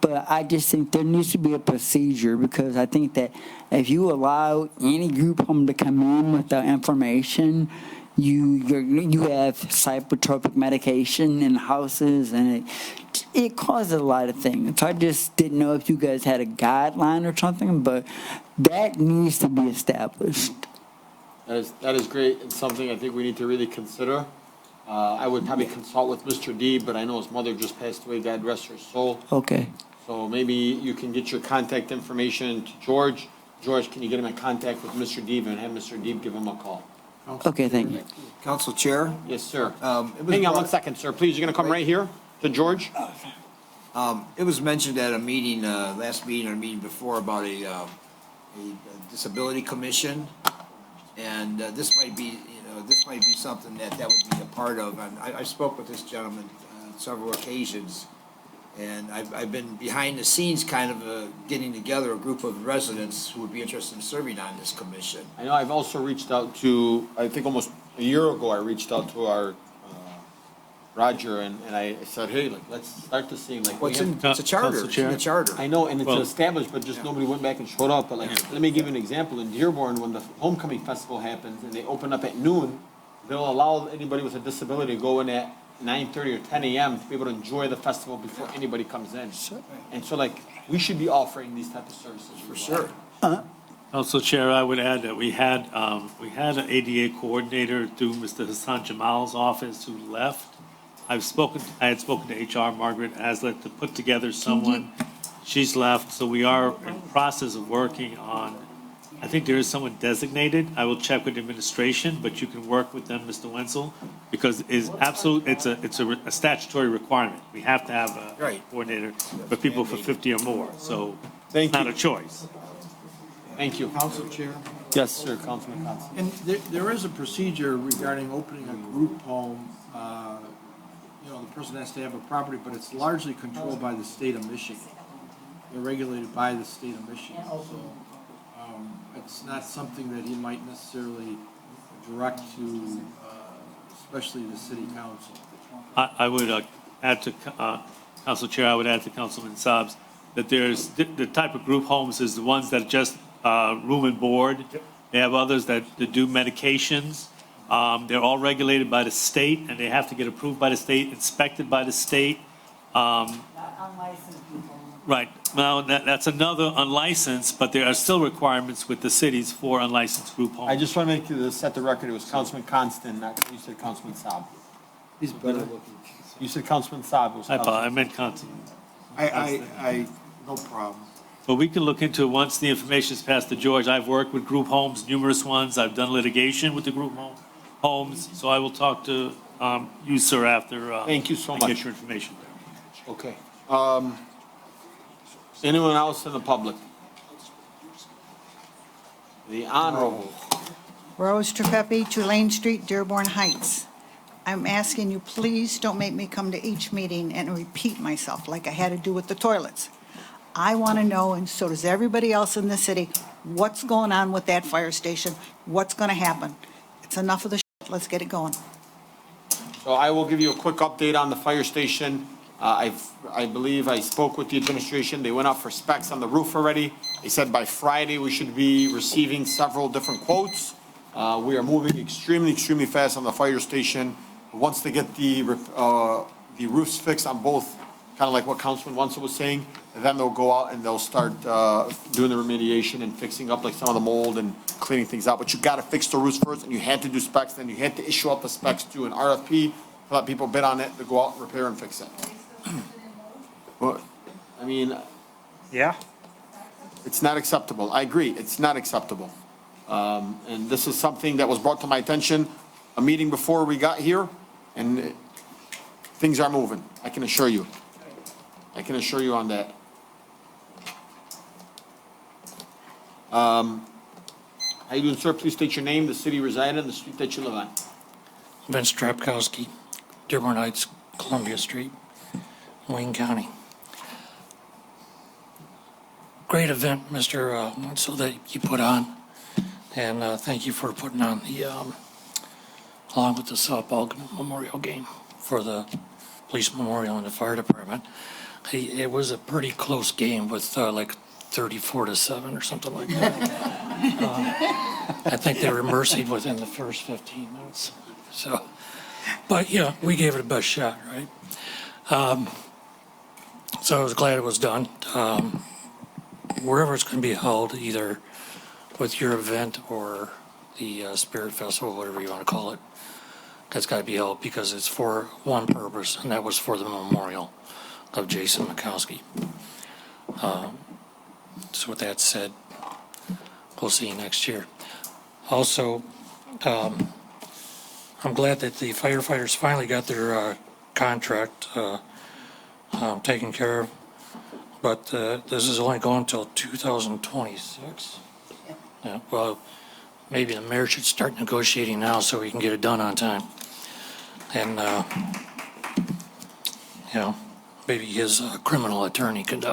But I just think there needs to be a procedure, because I think that if you allow any group home to come in without information, you have psychotropic medication in houses, and it causes a lot of things. So I just didn't know if you guys had a guideline or something, but that needs to be established. That is great, and something I think we need to really consider. I would probably consult with Mr. D, but I know his mother just passed away, God rest her soul. Okay. So maybe you can get your contact information to George. George, can you get him in contact with Mr. Deeb and have Mr. Deeb give him a call? Okay, thank you. Council Chair? Yes, sir. Hang on 1 second, sir. Please, you're gonna come right here to George? It was mentioned at a meeting, last meeting or a meeting before, about a disability commission. And this might be something that would be a part of. And I spoke with this gentleman on several occasions. And I've been behind the scenes kind of getting together a group of residents who would be interested in serving on this commission. I know I've also reached out to, I think almost a year ago, I reached out to our Roger, and I said, hey, let's start this thing. It's a charter. It's in the charter. I know, and it's established, but just nobody went back and showed up. But let me give you an example. In Dearborn, when the homecoming festival happens and they open up at noon, they'll allow anybody with a disability to go in at 9:30 or 10 a.m. to be able to enjoy the festival before anybody comes in. And so we should be offering these type of services. For sure. Also, Chair, I would add that we had an ADA coordinator through Mr. Hassan Jamal's office who left. I had spoken to HR, Margaret Aslett, to put together someone. She's left, so we are in process of working on, I think there is someone designated. I will check with administration, but you can work with them, Mr. Wenzel, because it's a statutory requirement. We have to have a coordinator for people for 50 or more, so it's not a choice. Thank you. Council Chair? Yes, sir, Councilman Constant. And there is a procedure regarding opening a group home. The person has to have a property, but it's largely controlled by the state of Michigan. They're regulated by the state of Michigan, so it's not something that he might necessarily direct to, especially the city council. I would add to, Council Chair, I would add to Councilman Saab's that there's the type of group homes is the ones that just room and board. They have others that do medications. They're all regulated by the state, and they have to get approved by the state, inspected by the state. Right. Well, that's another unlicensed, but there are still requirements with the cities for unlicensed group homes. I just want to make you set the record. It was Councilman Constant, not you said Councilman Saab. He's better looking. You said Councilman Saab. I meant Constant. No problem. But we can look into it once the information is passed to George. I've worked with group homes, numerous ones. I've done litigation with the group homes, so I will talk to you, sir, after. Thank you so I much. get your information. Okay. Anyone else in the public? The Honorable. Rose Trefepi, Tulane Street, Dearborn Heights. I'm asking you, please don't make me come to each meeting and repeat myself like I had to do with the toilets. I want to know, and so does everybody else in the city, what's going on with that fire station, what's going to happen. It's enough of the shit, let's get it going. So I will give you a quick update on the fire station. I believe I spoke with the administration. They went out for specs on the roof already. They said by Friday, we should be receiving several different quotes. We are moving extremely fast on the fire station. Once they get the roofs fixed on both, kind of like what Councilman Wenzel was saying, then they'll go out and they'll start doing the remediation and fixing up like some of the mold and cleaning things out. But you got to fix the roofs first, and you had to do specs, then you had to issue out the specs to an RFP, let people bid on it to go out and repair and fix it. Well, I mean, Yeah? it's not acceptable. I agree, it's not acceptable. And this is something that was brought to my attention a meeting before we got here, and things are moving, I can assure you. I can assure you on that. How you doing, sir? Please state your name, the city you reside in, the street that you live on. Vince Drapkowski, Dearborn Heights, Columbia Street, Wayne County. Great event, Mr. Wenzel, that you put on, and thank you for putting on the, along with the softball memorial game for the police memorial and the fire department. It was a pretty close game with like 34-7 or something like that. I think they were mercied within the first 15 minutes. So, but yeah, we gave it a best shot, right? So I was glad it was done. Wherever it's going to be held, either with your event or the Spirit Festival, whatever you want to call it, that's got to be held because it's for one purpose, and that was for the memorial of Jason Mikowski. So with that said, we'll see you next year. Also, I'm glad that the firefighters finally got their contract taken care of, but this is only going until 2026. Yeah, well, maybe the mayor should start negotiating now so we can get it done on time. And, you know, maybe his criminal attorney could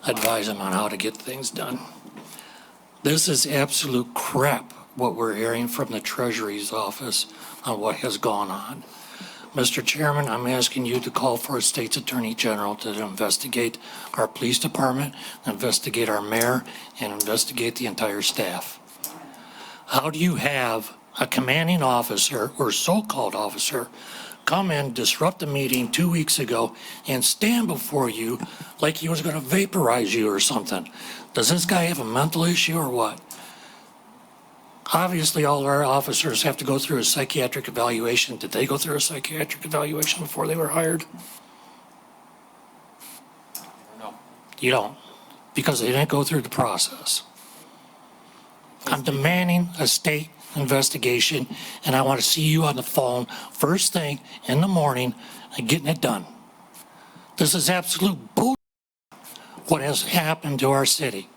advise him on how to get things done. This is absolute crap, what we're hearing from the Treasury's office on what has gone on. Mr. Chairman, I'm asking you to call for a state's attorney general to investigate our police department, investigate our mayor, and investigate the entire staff. How do you have a commanding officer or so-called officer come in, disrupt the meeting 2 weeks ago, and stand before you like he was going to vaporize you or something? Does this guy have a mental issue or what? Obviously, all our officers have to go through a psychiatric evaluation. Did they go through a psychiatric evaluation before they were hired? No. You don't, because they didn't go through the process. I'm demanding a state investigation, and I want to see you on the phone first thing in the morning and getting it done. This is absolute bullshit, what has happened to our city.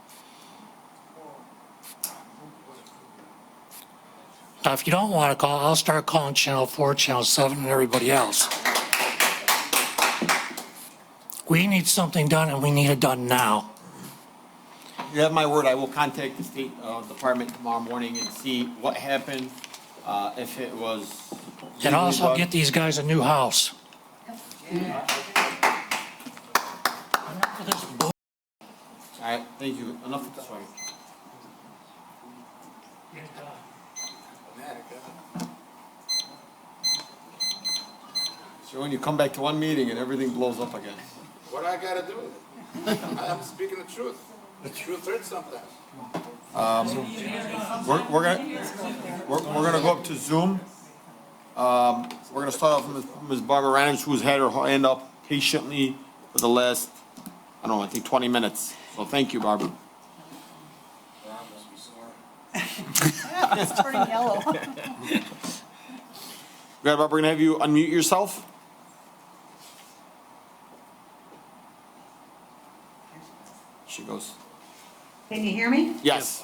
Now, if you don't want to call, I'll start calling Channel 4, Channel 7, and everybody else. We need something done, and we need it done now. You have my word, I will contact the state department tomorrow morning and see what happened, if it was. And also get these guys a new house. All right, thank you. Enough of this one. So when you come back to one meeting and everything blows up again. What I gotta do with it? I'm speaking the truth. The truth hurts sometimes. We're gonna go up to Zoom. We're gonna start off with Ms. Barbara Ranich, who's had her hand up patiently for the last, I don't know, I think 20 minutes. So thank you, Barbara. It's turning yellow. Barbara, we're gonna have you unmute yourself. She goes. Can you hear me? Yes.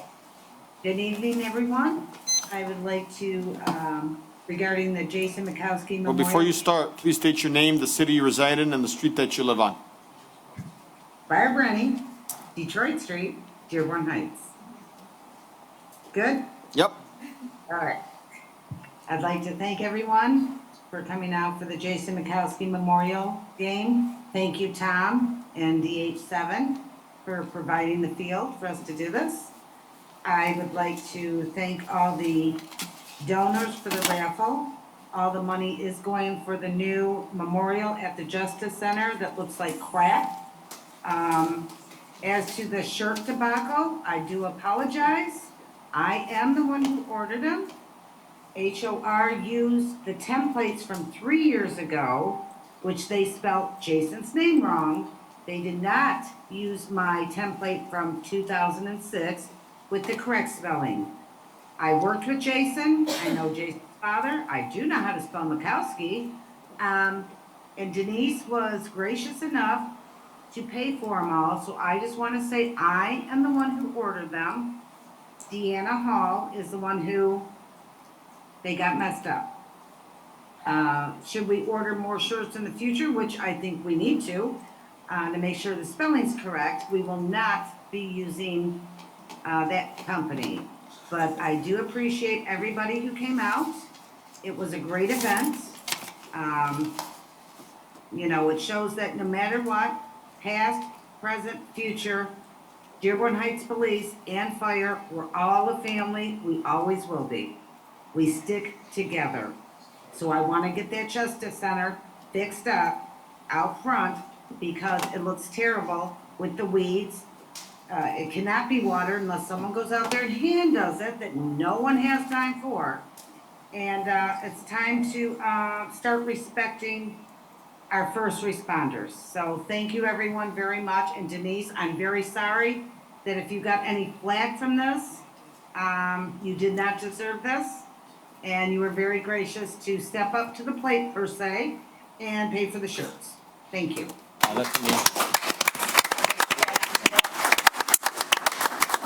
Good evening, everyone. I would like to regarding the Jason Mikowski Well, Memorial. before you start, please state your name, the city you reside in, and the street that you live on. Barb Rennie, Detroit Street, Dearborn Heights. Good? Yep. All right. I'd like to thank everyone for coming out for the Jason Mikowski Memorial Game. Thank you, Tom and DH7 for providing the field for us to do this. I would like to thank all the donors for the raffle. All the money is going for the new memorial at the Justice Center that looks like crap. As to the shirt debacle, I do apologize. I am the one who ordered them. HOR used the templates from 3 years ago, which they spelled Jason's name wrong. They did not use my template from 2006 with the correct spelling. I worked with Jason. I know Jason's father. I do know how to spell Mikowski. And Denise was gracious enough to pay for them all. So I just want to say I am the one who ordered them. Deanna Hall is the one who they got messed up. Should we order more shirts in the future, which I think we need to make sure the spelling's correct, we will not be using that company. But I do appreciate everybody who came out. It was a great event. You know, it shows that no matter what, past, present, future, Dearborn Heights Police and Fire, we're all a family. We always will be. We stick together. So I want to get that Justice Center fixed up out front because it looks terrible with the weeds. It cannot be watered unless someone goes out there and hand does it, that no one has time for. And it's time to start respecting our first responders. So thank you everyone very much. And Denise, I'm very sorry that if you got any flack from this, you did not deserve this. And you were very gracious to step up to the plate per se and pay for the shirts. Thank you. That's amazing.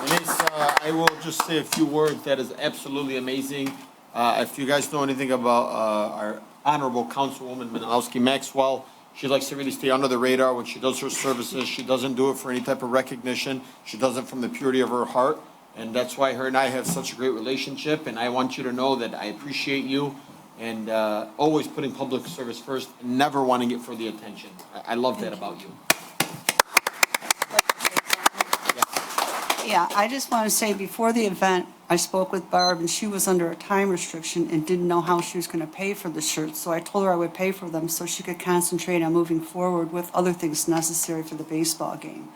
Denise, I will just say a few words. That is absolutely amazing. If you guys know anything about our honorable Councilwoman Menalowski Maxwell, she likes to really stay under the radar when she does her services. She doesn't do it for any type of recognition. She does it from the purity of her heart. And that's why her and I have such a great relationship. And I want you to know that I appreciate you and always putting public service first and never wanting it for the attention. I love that about you. Yeah, I just want to say, before the event, I spoke with Barb, and she was under a time restriction and didn't know how she was going to pay for the shirts. So I told her I would pay for them so she could concentrate on moving forward with other things necessary for the baseball game.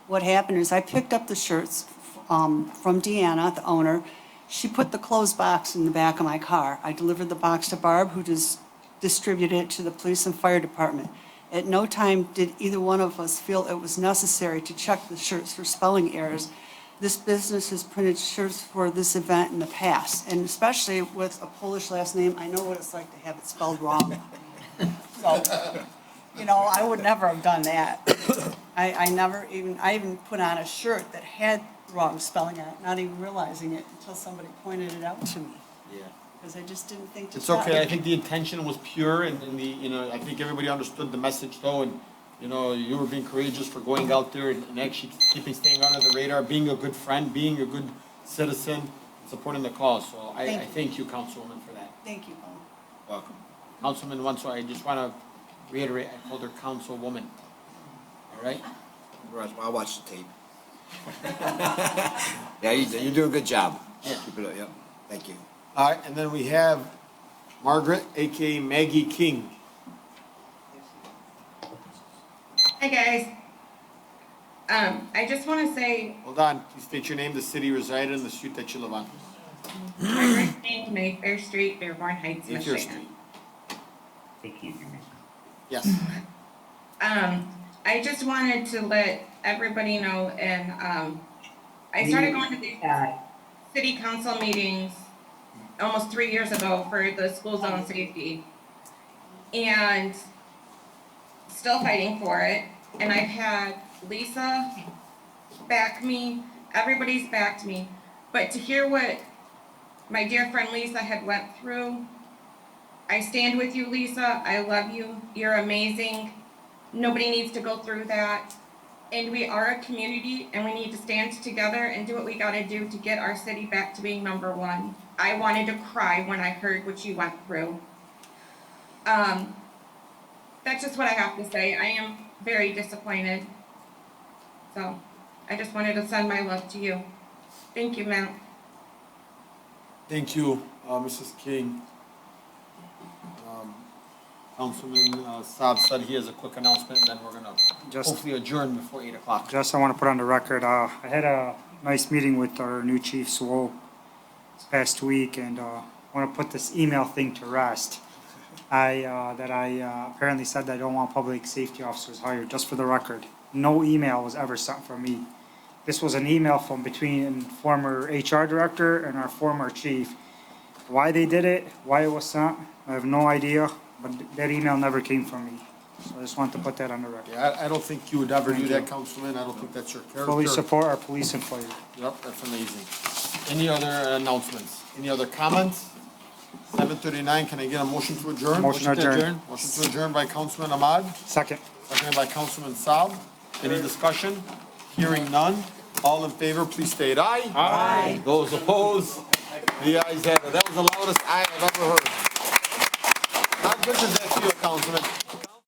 What happened is I picked up the shirts from Deanna, the owner. She put the closed box in the back of my car. I delivered the box to Barb, who just distributed it to the police and fire department. At no time did either one of us feel it was necessary to check the shirts for spelling errors. This business has printed shirts for this event in the past, and especially with a Polish last name, I know what it's like to have it spelled wrong. So, you know, I would never have done that. I even put on a shirt that had wrong spelling on it, not even realizing it until somebody pointed it out to me. Yeah. Because I just didn't think to It's try. okay. I think the intention was pure and the, you know, I think everybody understood the message though. And, you know, you were being courageous for going out there and actually staying under the radar, being a good friend, being a good citizen, supporting the cause. So I thank you, Councilwoman, for that. Thank you, Paul. Welcome. Councilman Wanso, I just want to reiterate, I called her Councilwoman. All right? I'll watch the tape. Yeah, you do a good job. Yeah. Keep it up, yep. Thank you. All right, and then we have Margaret, AKA Maggie King. Hi, guys. I just want to say, Hold on, please state your name, the city you reside in, the street that you live on. Margaret King, Mayfair Street, Dearborn Heights, Mayfair Michigan. Street. They can't hear me. Yes. I just wanted to let everybody know, and I started going to these city council meetings almost 3 years ago for the school zone safety, and still fighting for it. And I've had Lisa back me, everybody's backed me, but to hear what my dear friend Lisa had went through I stand with you, Lisa. I love you. You're amazing. Nobody needs to go through that. And we are a community, and we need to stand together and do what we gotta do to get our city back to being number one. I wanted to cry when I heard what you went through. That's just what I have to say. I am very disappointed. So, I just wanted to send my love to you. Thank you, Matt. Thank you, Mrs. King. Councilman Saab said he has a quick announcement, and then we're gonna Just- hopefully adjourn before 8 o'clock. Just, I want to put on the record, I had a nice meeting with our new chief, Swope, this past week, and I want to put this email thing to rest. I apparently said that I don't want public safety officers hired, just for the record. No email was ever sent from me. This was an email from between former HR director and our former chief. Why they did it, why it was sent, I have no idea, but that email never came from me. So I just want to put that on the record. Yeah, I don't think you would ever do Thank that, you. Councilman. I don't think that's your character. Fully support our police and fire. Yep, that's amazing. Any other announcements? Any other comments? 7:39, can I get a motion to adjourn? Motion to adjourn. Motion to adjourn by Councilman Ahmad, Second. seconded by Councilman Saab. Any discussion? Hearing none. All in favor, please state aye. Aye. Those opposed? The ayes have it. That was the loudest aye I've ever heard. How good does that feel, Councilman?